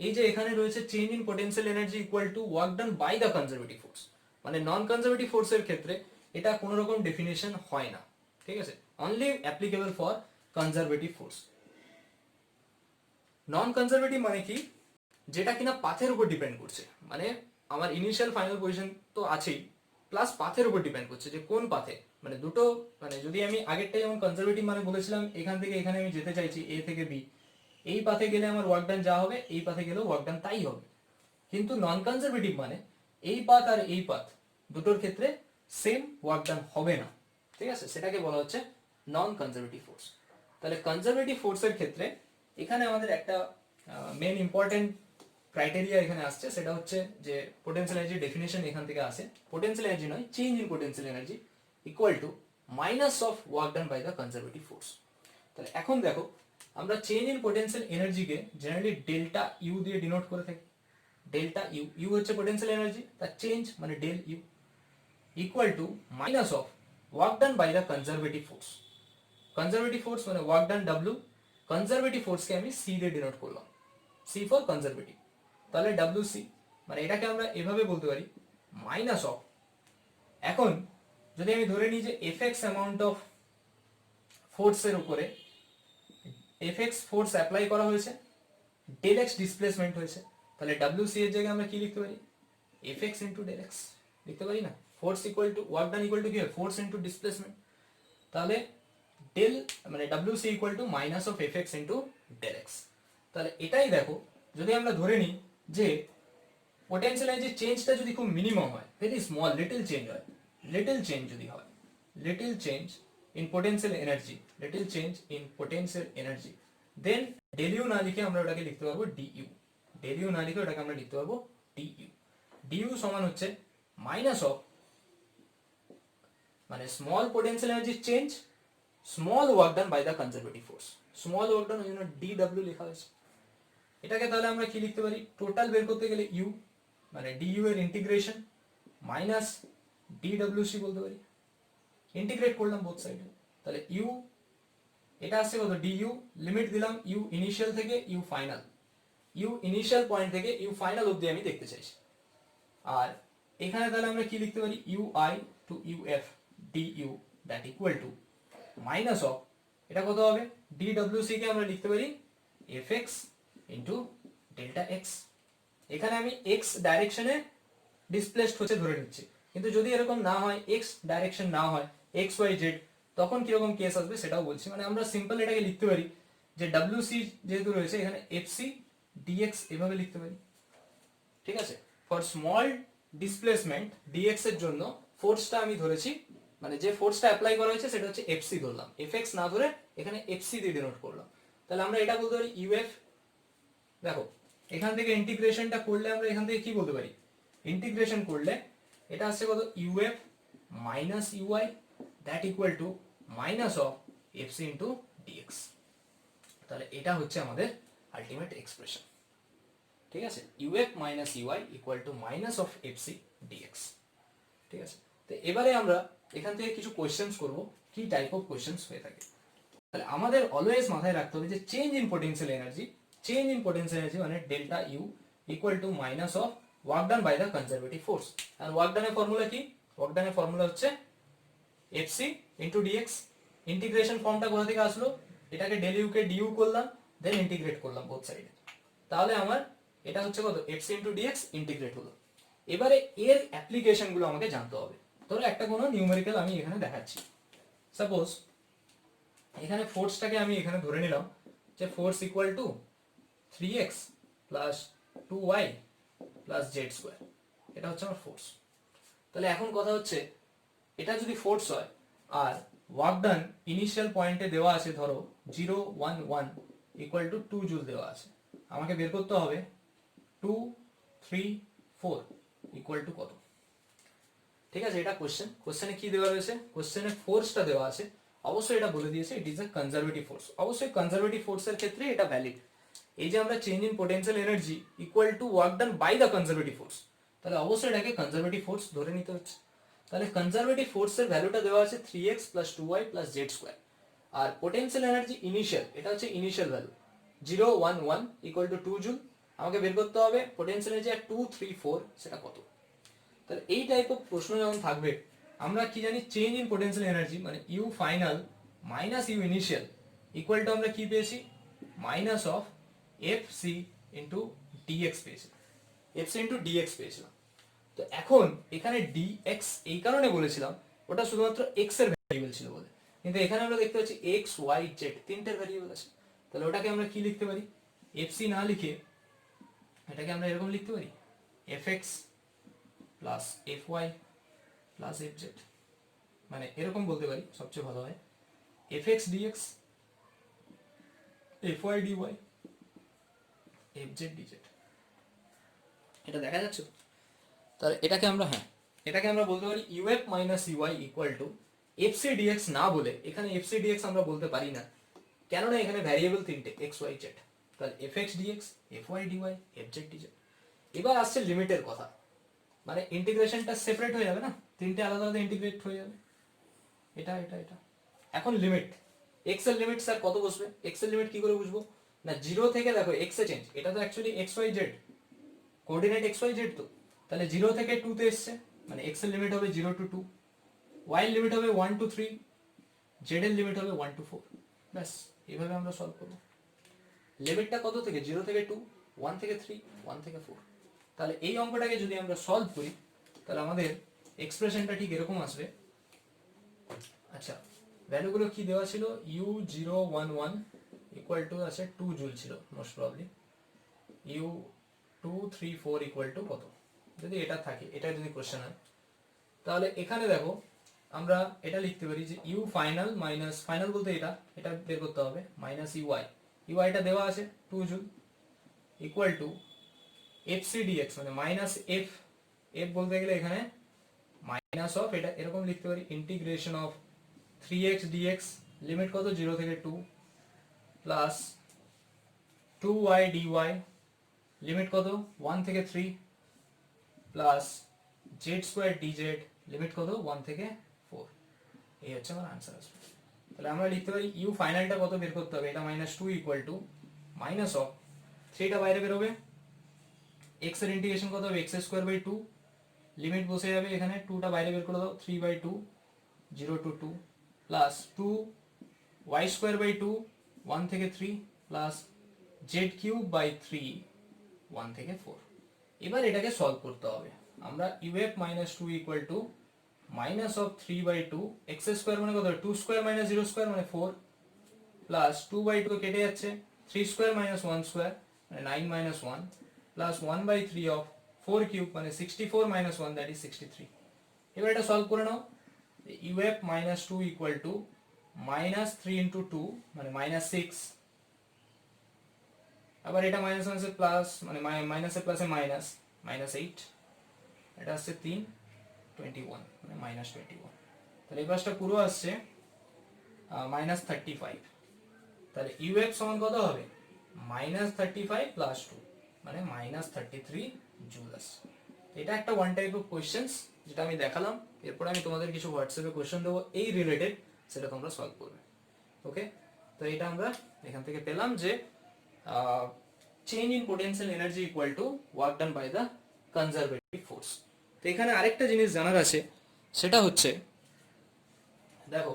এই যে এখানে রয়েছে change in potential energy equal to work done by the conservative force, মানে নন কনজারভেটিভ ফোর্সের ক্ষেত্রে এটা কোনো রকম ডেফিনেশন হয় না, ঠিক আছে, only applicable for conservative force. Non conservative মানে কি? যেটা কিনা পাথের উপর ডিপেন্ড করছে, মানে আমার ইনিশিয়াল ফাইনাল পজিশন তো আছেই, প্লাস পাথের উপর ডিপেন্ড করছে যে কোন পাথে, মানে দুটো, মানে যদি আমি আগেরটাই যেমন কনজারভেটিভ মানে বলেছিলাম এখান থেকে এখানে আমি যেতে চাইছি এ থেকে বি, এই পাথে গেলে আমার ওয়ার্ক ডান যা হবে এই পাথে গেলেও ওয়ার্ক ডান তাই হবে। কিন্তু নন কনজারভেটিভ মানে এই পাথ আর এই পাথ দুটোর ক্ষেত্রে সেম ওয়ার্ক ডান হবে না, ঠিক আছে, সেটাকে বলা হচ্ছে নন কনজারভেটিভ ফোর্স। তাহলে কনজারভেটিভ ফোর্সের ক্ষেত্রে এখানে আমাদের একটা মেন ইম্পর্টেন্ট ক্রাইটেরিয়া এখানে আসছে, সেটা হচ্ছে যে পোটেনশিয়াল এনার্জি ডেফিনেশন এখান থেকে আসে, পোটেনশিয়াল এনার্জি নয়, change in potential energy equal to minus of work done by the conservative force. তাহলে এখন দেখো আমরা চেঞ্জ ইন পোটেনশিয়াল এনার্জিকে জেনারেলি ডেল্টা ইউ দিয়ে ডিনোট করে থাকি। ডেল্টা ইউ, ইউ হচ্ছে পোটেনশিয়াল এনার্জি, তার চেঞ্জ মানে del U equal to minus of work done by the conservative force. Conservative force মানে ওয়ার্ক ডান ডাব্লিউ, কনজারভেটিভ ফোর্সকে আমি সি দিয়ে ডিনোট করলাম, সি ফর কনজারভেটিভ। তাহলে ডাব্লিউ সি মানে এটাকে আমরা এভাবে বলতে পারি মাইনাস অফ, এখন যদি আমি ধরে নিই যে এফ এক্স অ্যামাউন্ট অফ ফোর্সের উপরে এফ এক্স ফোর্স অ্যাপ্লাই করা হয়েছে, ডেল এক্স ডিসপ্লেসমেন্ট হয়েছে, তাহলে ডাব্লিউ সি এর জায়গায় আমরা কি লিখতে পারি? F x into del x লিখতে পারি না? Force equal to work done equal to কি হয়? Force into displacement. তাহলে ডেল মানে W C equal to minus of F x into del x. তাহলে এটাই দেখো, যদি আমরা ধরে নিই যে পোটেনশিয়াল এনার্জি চেঞ্জটা যদি খুব মিনিমাম হয়, ভেরি স্মল লিটল চেঞ্জ হয়, লিটল চেঞ্জ যদি হয়, little change in potential energy, little change in potential energy, then del u না লিখে আমরা ওটাকে লিখতে পারবো ডি ইউ, ডেল ইউ না লিখে ওটাকে আমরা লিখতে পারবো ডি ইউ। ডি ইউ সমান হচ্ছে মাইনাস অফ মানে small potential energy change, small work done by the conservative force, small work done ওই জন্য ডি ডাব্লিউ লেখা হয়েছে। এটাকে তাহলে আমরা কি লিখতে পারি? টোটাল বের করতে গেলে ইউ মানে ডি ইউ এর integration minus d W C বলতে পারি, ইন্টিগ্রেট করলাম বোথ সাইডে, তাহলে ইউ এটা আসছে কত? ডি ইউ, লিমিট দিলাম ইউ ইনিশিয়াল থেকে u final, u initial point থেকে ইউ ফাইনাল অবধি আমি দেখতে চাইছি। আর এখানে তাহলে আমরা কি লিখতে পারি? U i to u f d u that equal to minus of, এটা কত হবে? ডি ডাব্লিউ সি কে আমরা লিখতে পারি f x into delta x. এখানে আমি এক্স ডাইরেকশনে ডিসপ্লেসড হচ্ছে ধরে নিচ্ছি, কিন্তু যদি এরকম না হয়, এক্স ডাইরেকশন না হয়, এক্স ওয়াই জেড, তখন কিরকম কেস আসবে সেটাও বলছি। মানে আমরা সিম্পল এটাকে লিখতে পারি যে ডাব্লিউ সি যেহেতু রয়েছে এখানে এফ সি ডিএক্স এভাবে লিখতে পারি, ঠিক আছে। ফর স্মল ডিসপ্লেসমেন্ট ডিএক্স এর জন্য ফোর্সটা আমি ধরেছি, মানে যে ফোর্সটা অ্যাপ্লাই করা হয়েছে সেটা হচ্ছে এফসি ধরলাম, এফএক্স না ধরে এখানে এফসি দিয়ে ডিনোট করলাম। তাহলে আমরা এটা বলতে পারি ইউএফ। দেখো এখান থেকে ইন্টিগ্রেশনটা করলে আমরা এখান থেকে কি বলতে পারি? ইন্টিগ্রেশন করলে এটা আসছে কত? U f minus u i that equal to minus of f c into d x. তাহলে এটা হচ্ছে আমাদের আলটিমেট এক্সপ্রেশন, ঠিক আছে। U f minus u i equal to minus of f c d x, ঠিক আছে। তো এবারে আমরা এখান থেকে কিছু কোয়েশ্চেন্স করব, কি টাইপ অফ কোয়েশ্চেন্স হয়ে থাকে। তাহলে আমাদের অলওয়েজ মাথায় রাখতে হবে যে change in potential energy, change in potential energy মানে delta U equal to minus of work done by the conservative force. আর ওয়ার্ক ডানের ফর্মুলা কি? ওয়ার্ক ডানের ফর্মুলা হচ্ছে এফসি ইন্টু ডিএক্স। ইন্টিগ্রেশন ফর্মটা কোথা থেকে আসলো? এটাকে ডেল ইউ কে ডিউ করলাম, দেন ইন্টিগ্রেট করলাম বোথ সাইডে, তাহলে আমার এটা হচ্ছে কত? এফসি ইন্টু ডিএক্স ইন্টিগ্রেট হলো। এবারে এর অ্যাপ্লিকেশন গুলো আমাকে জানতে হবে। ধরো একটা কোনো নিউমেরিক্যাল আমি এখানে দেখাচ্ছি, সাপোজ এখানে ফোর্সটাকে আমি এখানে ধরে নিলাম যে force equal two 3x plus 2y plus Z square, এটা হচ্ছে আমার ফোর্স। তাহলে এখন কথা হচ্ছে এটা যদি ফোর্স হয় আর ওয়ার্ক ডান ইনিশিয়াল পয়েন্টে দেওয়া আছে ধরো 0.11 ইকুয়াল টু 2 জুল দেওয়া আছে, আমাকে বের করতে হবে 2, 3, 4 ইকুয়াল টু কত, ঠিক আছে। এটা কোশ্চেন, কোশ্চেনে কি দেওয়া রয়েছে? কোশ্চেনে ফোর্সটা দেওয়া আছে, অবশ্যই এটা বলে দিয়েছে it is a conservative force. অবশ্যই কনজারভেটিভ ফোর্সের ক্ষেত্রে এটা ভ্যালিড। এই যে আমরা change in potential energy equal to work done by the conservative force, তাহলে অবশ্যই এটাকে কনজারভেটিভ ফোর্স ধরে নিতে হচ্ছে। তাহলে কনজারভেটিভ ফোর্সের ভ্যালুটা দেওয়া আছে 3x plus 2y plus Z square, আর পোটেনশিয়াল এনার্জি ইনিশিয়াল, এটা হচ্ছে initial value 0 1 1 equal to 2 joule. আমাকে বের করতে হবে পোটেনশিয়াল এনার্জি 2 3 4 সেটা কত। তাহলে এই টাইপ অফ প্রশ্ন যখন থাকবে, আমরা কি জানি চেঞ্জ ইন পোটেনশিয়াল এনার্জি মানে u final minus u initial equal to আমরা কি পেয়েছি minus of f c into d x পেয়েছিলাম, এফ সি ইন্টু ডিএক্স পেয়েছিলাম। তো এখন এখানে ডিএক্স এই কারণে বলেছিলাম ওটা শুধুমাত্র এক্স এর ভ্যারিয়েবল ছিল বলে, কিন্তু এখানে আমরা দেখতে পাচ্ছি এক্স ওয়াই জেড তিনটের ভ্যারিয়েবল আছে। তাহলে ওটাকে আমরা কি লিখতে পারি, এফ সি না লিখে এটাকে আমরা এরকম লিখতে পারি f x plus f y plus f z, মানে এরকম বলতে পারি সবচেয়ে ভালো হয় f x d x f y d y f z d z. এটা দেখা যাচ্ছে? তাহলে এটাকে আমরা এটাকে আমরা বলতে পারি u f minus u i equal to f c d x না বলে এখানে এফ সি ডিএক্স আমরা বলতে পারি না, কেননা এখানে ভ্যারিয়েবল তিনটে এক্স ওয়াই জেড। তাহলে f x d x f y d y f z d z. এবার আসছে লিমিটের কথা, মানে ইন্টিগ্রেশনটা সেপারেট হয়ে যাবে না, তিনটে আলাদা আলাদা ইন্টিগ্রেট হয়ে যাবে, এটা এটা এটা। এখন লিমিট, এক্স এর লিমিট স্যার কত বসবে, এক্স এর লিমিট কি করে বুঝবো না, 0 থেকে দেখো এক্স এ চেঞ্জ, এটা তো actually x y z coordinate x y z, তো তাহলে 0 থেকে 2 তে এসছে মানে এক্স এর লিমিট হবে 0 টু 2, ওয়াই এর লিমিট হবে 1 টু 3, জেড এর লিমিট হবে 1 টু 4। ব্যাস এইভাবে আমরা সলভ করব। লিমিটটা কত থেকে, 0 থেকে 2, 1 থেকে 3, 1 থেকে 4। তাহলে এই অঙ্কটাকে যদি আমরা সলভ করি তাহলে আমাদের এক্সপ্রেশনটা ঠিক এরকম আসবে। আচ্ছা, ভ্যালুগুলো কি দেওয়া ছিল, u011 ইকুয়াল টু আছে 2 জুল ছিল most probably, u234 equal to কত, যদি এটা থাকে, এটা যদি কোশ্চেন হয় তাহলে এখানে দেখো আমরা এটা লিখতে পারি যে ইউ ফাইনাল মাইনাস, ফাইনাল বলতে এটা এটা বের করতে হবে, মাইনাস ইউআই, ইউআইটা দেওয়া আছে 2 joule equal to f c d x মানে মাইনাস এফ, এফ বলতে গেলে এখানে মাইনাস অফ, এটা এরকম লিখতে পারি integration of 3x dx limit কত 0 থেকে 2 প্লাস 2y dy লিমিট কত 1 থেকে 3 plus z square dz limit কত 1 থেকে 4। এই হচ্ছে আমার आंसर আসবে। তাহলে আমরা লিখতে পারি u ফাইনালটা কত বের করতে হবে, এটা -2 ইকুয়াল টু মাইনাস অফ 3 টা বাইরে বের হবে, x এর ইন্টিগ্রেশন কত হবে x স্কয়ার বাই 2, লিমিট বসে যাবে এখানে 2 টা বাইরে বের করে দাও 3/2 0 to 2 plus 2 y square by 2 1 থেকে 3 প্লাস z কিউব বাই 3 1 থেকে 4। এবার এটাকে সলভ করতে হবে, আমরা uf -2 equal to minus of 3/2 x square মানে কত 2 স্কয়ার মাইনাস 0 স্কয়ার মানে 4 প্লাস 2/2 কেটে যাচ্ছে 3 স্কয়ার মাইনাস 1 স্কয়ার মানে 9 - 1 প্লাস 1/3 অফ 4 কিউব মানে 64 - 1 দ্যাট ইজ 63। এবার এটা সলভ করে নাও, uf -2 ইকুয়াল টু -3 ইন্টু 2 মানে -6, আবার এটা মাইনাস মাইনাসে প্লাস মানে মাইনাসে প্লাসে মাইনাস -8, এটা আসছে 3 21 মানে -21। তাহলে এই পাশটা পুরো আসছে -35। তাহলে uf সমান কত হবে -35 প্লাস 2 মানে -33 জুল আসছে। এটা একটা ওয়ান টাইপ অফ কোশ্চেন্স যেটা আমি দেখালাম, এরপর আমি তোমাদের কিছু হোয়াটসঅ্যাপে কোশ্চেন দেবো এই রিলেটেড, সেটা তোমরা সলভ করবে। ওকে, তো এটা আমরা এখান থেকে পেলাম যে change in potential energy equal to work done by the conservative force. তো এখানে আরেকটা জিনিস জানার আছে, সেটা হচ্ছে দেখো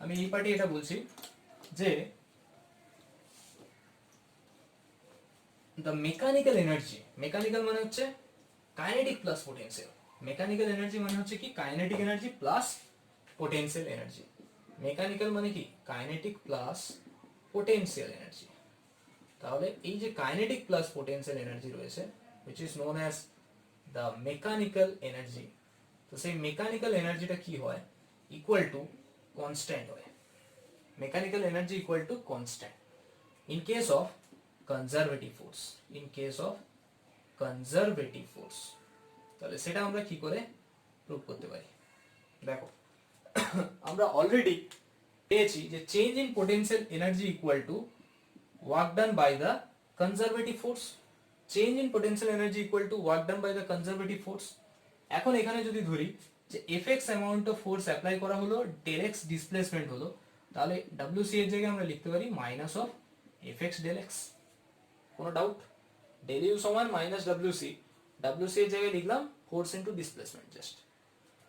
আমি এই পার্টি এটা বলছি যে দ্য মেকানিক্যাল এনার্জি, মেকানিক্যাল মানে হচ্ছে kinetic plus potential, mechanical energy মানে হচ্ছে কি kinetic energy plus potential energy, mechanical মানে কি কাইনেটিক প্লাস পোটেনশিয়াল এনার্জি। তাহলে এই যে কাইনেটিক প্লাস পোটেনশিয়াল এনার্জি রয়েছে which is known as the mechanical energy, তো সেই মেকানিক্যাল এনার্জিটা কি হয় ইকুয়াল টু কনস্ট্যান্ট হয়, mechanical energy equal to constant in case of conservative force, in case of conservative force. তাহলে সেটা আমরা কি করে প্রুভ করতে পারি, দেখো আমরা অলরেডি পেয়েছি যে change in potential energy equal to work done by the conservative force, change in potential energy equal to work done by the conservative force. এখন এখানে যদি ধরি যে f x amount of force apply করা হলো, ডেল এক্স ডিসপ্লেসমেন্ট হলো, তাহলে ডব্লিউসি এর জায়গায় আমরা লিখতে পারি minus of FX del X. কোনো ডাউট? ডেল ইউ সমান মাইনাস ডব্লিউসি, ডব্লিউসি এর জায়গায় লিখলাম ফোর্স ইনটু ডিসপ্লেসমেন্ট জাস্ট।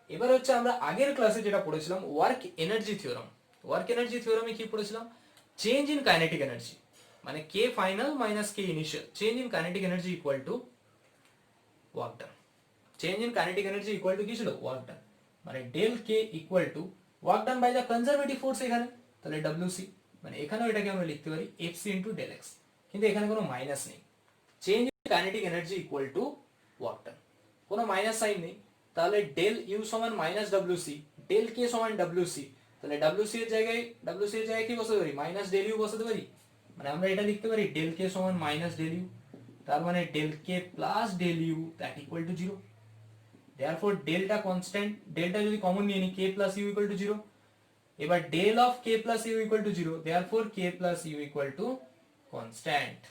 এবার হচ্ছে আমরা আগের ক্লাসে যেটা পড়েছিলাম work energy theorem. Work energy থিওরামে কি পড়েছিলাম? চেঞ্জ ইন কাইনেটিক এনার্জি মানে K final minus K initial, change in kinetic energy equal to work done. Change in kinetic energy equal to কি ছিল? Work done. মানে del K equal to work done by the conservative force এখানে, তাহলে ডব্লিউসি মানে এখানেও এটাকে আমরা লিখতে পারি এফসি ইন্টু ডেল এক্স, কিন্তু এখানে কোনো মাইনাস নেই। Change in kinetic energy equal to work ডান, কোনো মাইনাস সাইন নেই, তাহলে ডেল ইউ সমান মাইনাস ডব্লিউসি, ডেল কে সমান ডব্লিউসি, তাহলে ডব্লিউসি এর জায়গায় কি বসাতে পারি? মাইনাস ডেল ইউ বসাতে পারি। মানে আমরা এটা লিখতে পারি ডেল কে সমান মাইনাস ডেল ইউ, তার মানে del K plus del U that equal to 0। Therefore delta constant, delta যদি কমন নিয়ে নিই K plus U equal to 0। এবার del of K plus U equal to 0, therefore K plus U equal to constant.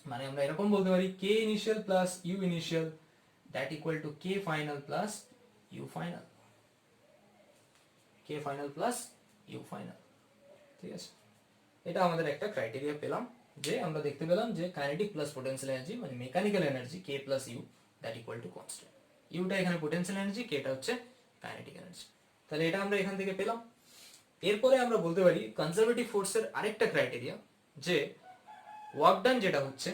মানে আমরা এরকম বলতে পারি K initial plus U initial that equal to K final plus U final, K final plus U final. ঠিক আছে, এটা আমাদের একটা ক্রাইটেরিয়া পেলাম, যে আমরা দেখতে পেলাম যে কাইনেটিক প্লাস পোটেনশিয়াল এনার্জি মানে mechanical energy k plus u that equal to constant. ইউটা এখানে পোটেনশিয়াল এনার্জি, কেটা হচ্ছে কাইনেটিক এনার্জি। তাহলে এটা আমরা এখান থেকে পেলাম। এরপরে আমরা বলতে পারি কনজারভেটিভ ফোর্সের আরেকটা ক্রাইটেরিয়া, যে ওয়ার্ক ডান যেটা হচ্ছে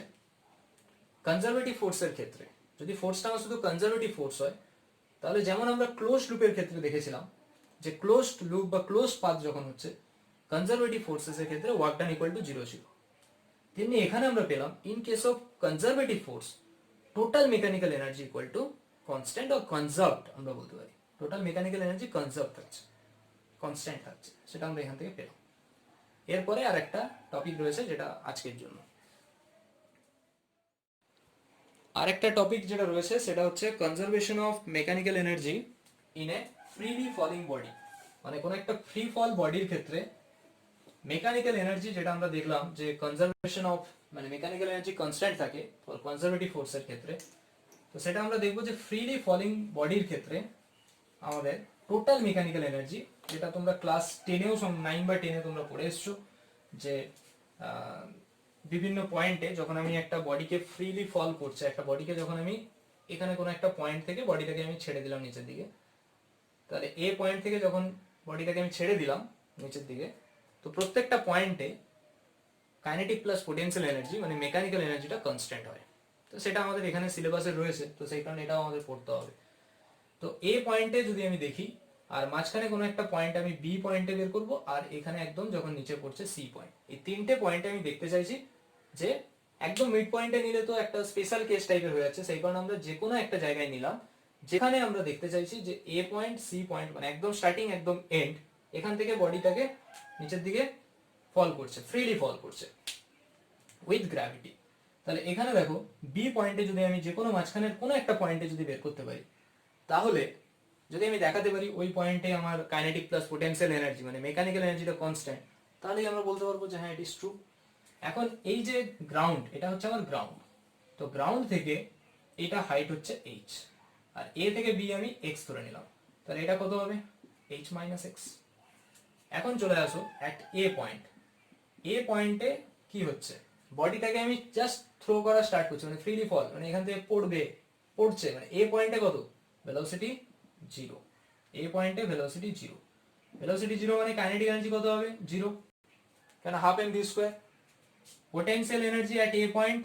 কনজারভেটিভ ফোর্সের ক্ষেত্রে, যদি ফোর্সটা আমার শুধু কনজারভেটিভ ফোর্স হয়, তাহলে যেমন আমরা ক্লোজ লুপের ক্ষেত্রে দেখেছিলাম যে ক্লোজড লুপ বা ক্লোজ পাথ যখন হচ্ছে কনজারভেটিভ ফোর্সেস এর ক্ষেত্রে ওয়ার্ক ডান ইকুয়াল টু 0 ছিল, তেমনি এখানে আমরা পেলাম in case of conservative force total mechanical energy equal to constant or conserved, আমরা বলতে পারি টোটাল মেকানিক্যাল এনার্জি কনজার্ভ থাকছে, কনস্ট্যান্ট থাকছে, সেটা আমরা এখান থেকে পেলাম। এরপরে আর একটা টপিক রয়েছে যেটা আজকের জন্য, আরেকটা টপিক যেটা রয়েছে সেটা হচ্ছে conservation of mechanical energy in a freely falling body. মানে কোন একটা ফ্রি ফল বডির ক্ষেত্রে মেকানিক্যাল এনার্জি, যেটা আমরা দেখলাম যে কনজারভেশন অফ মানে মেকানিক্যাল এনার্জি কনস্ট্যান্ট থাকে ফর কনজারভেটিভ ফোর্সের ক্ষেত্রে, তো সেটা আমরা দেখবো যে ফ্রিলি ফলিং বডির ক্ষেত্রে আমাদের টোটাল মেকানিক্যাল এনার্জি, যেটা তোমরা ক্লাস 10এও 9 বা 10-এ তোমরা পড়ে এসছো, যে বিভিন্ন পয়েন্টে যখন আমি একটা বডিকে ফ্রিলি ফল করছে, একটা বডিকে যখন আমি এখানে কোনো একটা পয়েন্ট থেকে বডিটাকে আমি ছেড়ে দিলাম নিচের দিকে, তাহলে এ পয়েন্ট থেকে যখন বডিটাকে আমি ছেড়ে দিলাম নিচের দিকে, তো প্রত্যেকটা পয়েন্টে কাইনেটিক প্লাস পোটেনশিয়াল এনার্জি মানে মেকানিক্যাল এনার্জিটা কনস্ট্যান্ট হয়। তো সেটা আমাদের এখানে সিলেবাসে রয়েছে, তো সেই কারণে এটাও আমাদের পড়তে হবে। তো এ পয়েন্টে যদি আমি দেখি, আর মাঝখানে কোনো একটা পয়েন্ট আমি বি পয়েন্টে বের করব, আর এখানে একদম যখন নিচে পড়ছে সি পয়েন্ট, এই তিনটে পয়েন্টে আমি দেখতে চাইছি যে একদম মিড পয়েন্টে নিলে তো একটা স্পেশাল কেস টাইপের হয়ে যাচ্ছে, সেই কারণে আমরা যে কোনো একটা জায়গায় নিলাম যেখানে আমরা দেখতে চাইছি যে এ পয়েন্ট সি পয়েন্ট মানে একদম স্টার্টিং একদম এন্ড, এখান থেকে বডিটাকে নিচের দিকে ফল করছে, ফ্রিলি ফল করছে উইথ গ্র্যাভিটি। তাহলে এখানে দেখো বি পয়েন্টে যদি আমি যে কোনো মাঝখানের কোনো একটা পয়েন্টে যদি বের করতে পারি, তাহলে যদি আমি দেখাতে পারি ওই পয়েন্টে আমার কাইনেটিক প্লাস পোটেনশিয়াল এনার্জি মানে মেকানিক্যাল এনার্জিটা কনস্ট্যান্ট, তাহলেই আমরা বলতে পারবো যে হ্যাঁ ইট ইজ ট্রু। এখন এই যে গ্রাউন্ড, এটা হচ্ছে আমার গ্রাউন্ড, তো গ্রাউন্ড থেকে এটা হাইট হচ্ছে এইচ, আর এ থেকে বি আমি এক্স ধরে নিলাম, তাহলে এটা কত হবে? H minus x. এখন চলে আসো অ্যাট এ পয়েন্ট, এ পয়েন্টে কি হচ্ছে, বডিটাকে আমি জাস্ট থ্রো করা স্টার্ট করছি মানে ফ্রিলি ফল, মানে এখান থেকে পড়ছে, মানে এ পয়েন্টে কত? ভেলোসিটি 0, এ পয়েন্টে ভেলোসিটি 0, ভেলোসিটি 0 মানে কাইনেটিক এনার্জি কত হবে? 0, কেন half m v square. Potential energy at A point,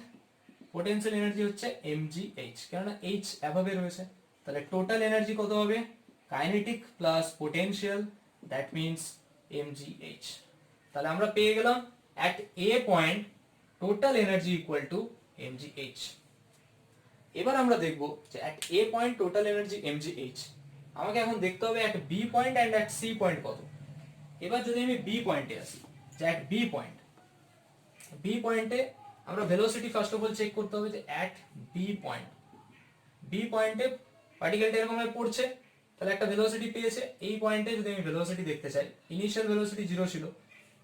potential energy হচ্ছে mgh, কেননা h অ্যাভাবে রয়েছে, তাহলে টোটাল এনার্জি কত হবে? Kinetic plus potential that means mgh। তাহলে আমরা পেয়ে গেলাম at A point total energy equal to mgh। এবার আমরা দেখব যে at A point total energy mgh, আমাকে এখন দেখতে হবে at B point and at C point কত। এবার যদি আমি বি পয়েন্টে আসি, যে অ্যাট বি পয়েন্টে আমরা velocity first of all check করতে হবে যে অ্যাট বি পয়েন্টে পার্টিকেলটা এরকম ভাবে পড়ছে, তাহলে একটা ভেলোসিটি পেয়েছে। এই পয়েন্টে যদি আমি ভেলোসিটি দেখতে চাই, ইনিশিয়াল ভেলোসিটি 0 ছিল,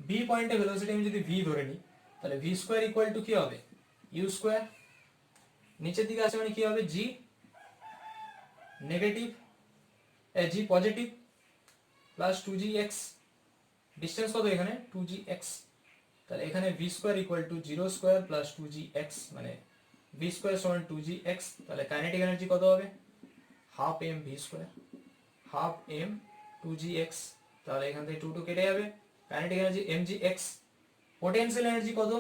বি পয়েন্টে ভেলোসিটি আমি যদি ভি ধরে নিই, তাহলে ভি স্কোয়ার ইকুয়াল টু কি হবে? U square. নিচের দিকে আছে মানে কি হবে? G negative G positive plus 2gx, distance কত এখানে 2gx, তাহলে এখানে v square equal to 0 square plus 2gx, মানে v স্কয়ার সমান 2gx, তাহলে কাইনেটিক এনার্জি কত হবে half m v square, half m 2gx, তাহলে এখান থেকে 2 কেটে যাবে, kinetic energy mgx, potential energy কত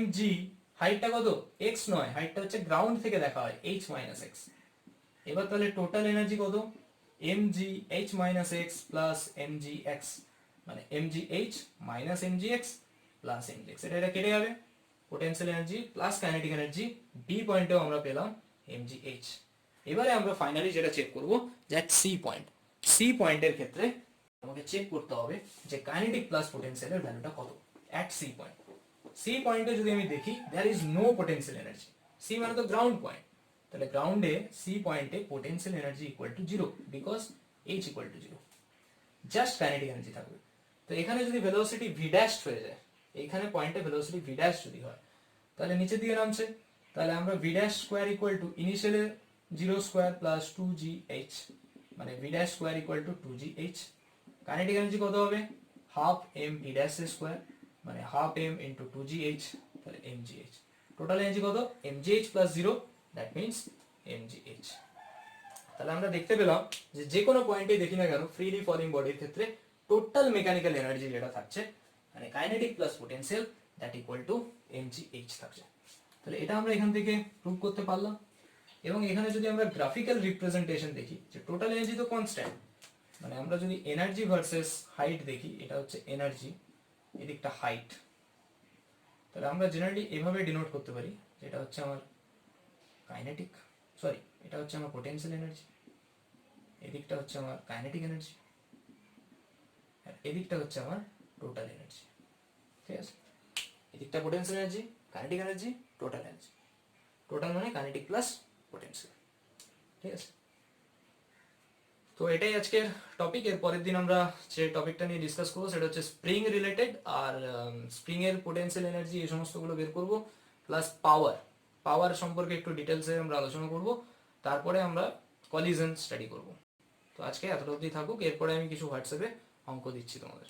mg, হাইটটা কত x নয়, হাইটটা হচ্ছে গ্রাউন্ড থেকে দেখা হয় h মাইনাস x, এবার তাহলে টোটাল এনার্জি কত mg h minus x plus mgx, মানে mgh minus mgx plus mgx, এটা কেটে যাবে, potential energy plus kinetic energy B পয়েন্টেও আমরা পেলাম mgh। এবারে আমরা ফাইনালি যেটা চেক করব যে সি পয়েন্ট, সি পয়েন্টের ক্ষেত্রে আমাকে চেক করতে হবে যে কাইনেটিক প্লাস পোটেনশিয়ালের ভ্যালুটা কত অ্যাট সি পয়েন্ট। সি পয়েন্টে যদি আমি দেখি there is no potential energy, C মানে তো গ্রাউন্ড পয়েন্ট, তাহলে গ্রাউন্ডে সি পয়েন্টে potential energy equal to 0 because H equal to 0, just kinetic energy থাকবে। তো এখানে যদি ভেলোসিটি ভি ড্যাশ হয়ে যায়, এইখানে পয়েন্টে ভেলোসিটি ভি ড্যাশ যদি হয়, তাহলে নিচের দিকে নামছে, তাহলে আমরা V dash square equal to ইনিশিয়ালে 0 স্কোয়ার প্লাস 2gh, মানে V dash square equal to 2gh, kinetic energy কত হবে half m V dash square, মানে হাফ m ইন্টু 2gh, তাহলে mgh, টোটাল এনার্জি কত mgh plus 0, that means mgh। তাহলে আমরা দেখতে পেলাম যে যে কোনো পয়েন্টে দেখি না কেন ফ্রিলি ফলিং বডির ক্ষেত্রে টোটাল মেকানিক্যাল এনার্জি যেটা থাকছে, মানে kinetic plus potential that equal to mgh থাকছে। তাহলে এটা আমরা এখান থেকে প্রুভ করতে পারলাম। এবং এখানে যদি আমরা গ্রাফিক্যাল রিপ্রেজেন্টেশন দেখি যে টোটাল এনার্জি তো কনস্ট্যান্ট, মানে আমরা যদি এনার্জি ভার্সেস হাইট দেখি, এটা হচ্ছে এনার্জি, এদিকটা হাইট, তাহলে আমরা জেনারেলি এভাবে ডিনোট করতে পারি, যেটা হচ্ছে আমার কাইনেটিক, সরি এটা হচ্ছে আমার পোটেনশিয়াল এনার্জি, এদিকটা হচ্ছে আমার কাইনেটিক এনার্জি, আর এদিকটা হচ্ছে আমার টোটাল এনার্জি, ঠিক আছে, এদিকটা potential energy, kinetic energy, total energy, total মানে কাইনেটিক প্লাস পোটেনশিয়াল, ঠিক আছে। তো এটাই আজকের টপিক, এর পরের দিন আমরা যে টপিকটা নিয়ে ডিসকাস করবো সেটা হচ্ছে স্প্রিং রিলেটেড, আর স্প্রিং এর পোটেনশিয়াল এনার্জি এই সমস্তগুলো বের করবো, প্লাস পাওয়ার, পাওয়ার সম্পর্কে একটু ডিটেলসে আমরা আলোচনা করব, তারপরে আমরা কলিশন স্টাডি করব। তো আজকে এতটা অবধি থাকুক, এরপরে আমি কিছু হোয়াটসঅ্যাপে অঙ্ক দিচ্ছি তোমাদের।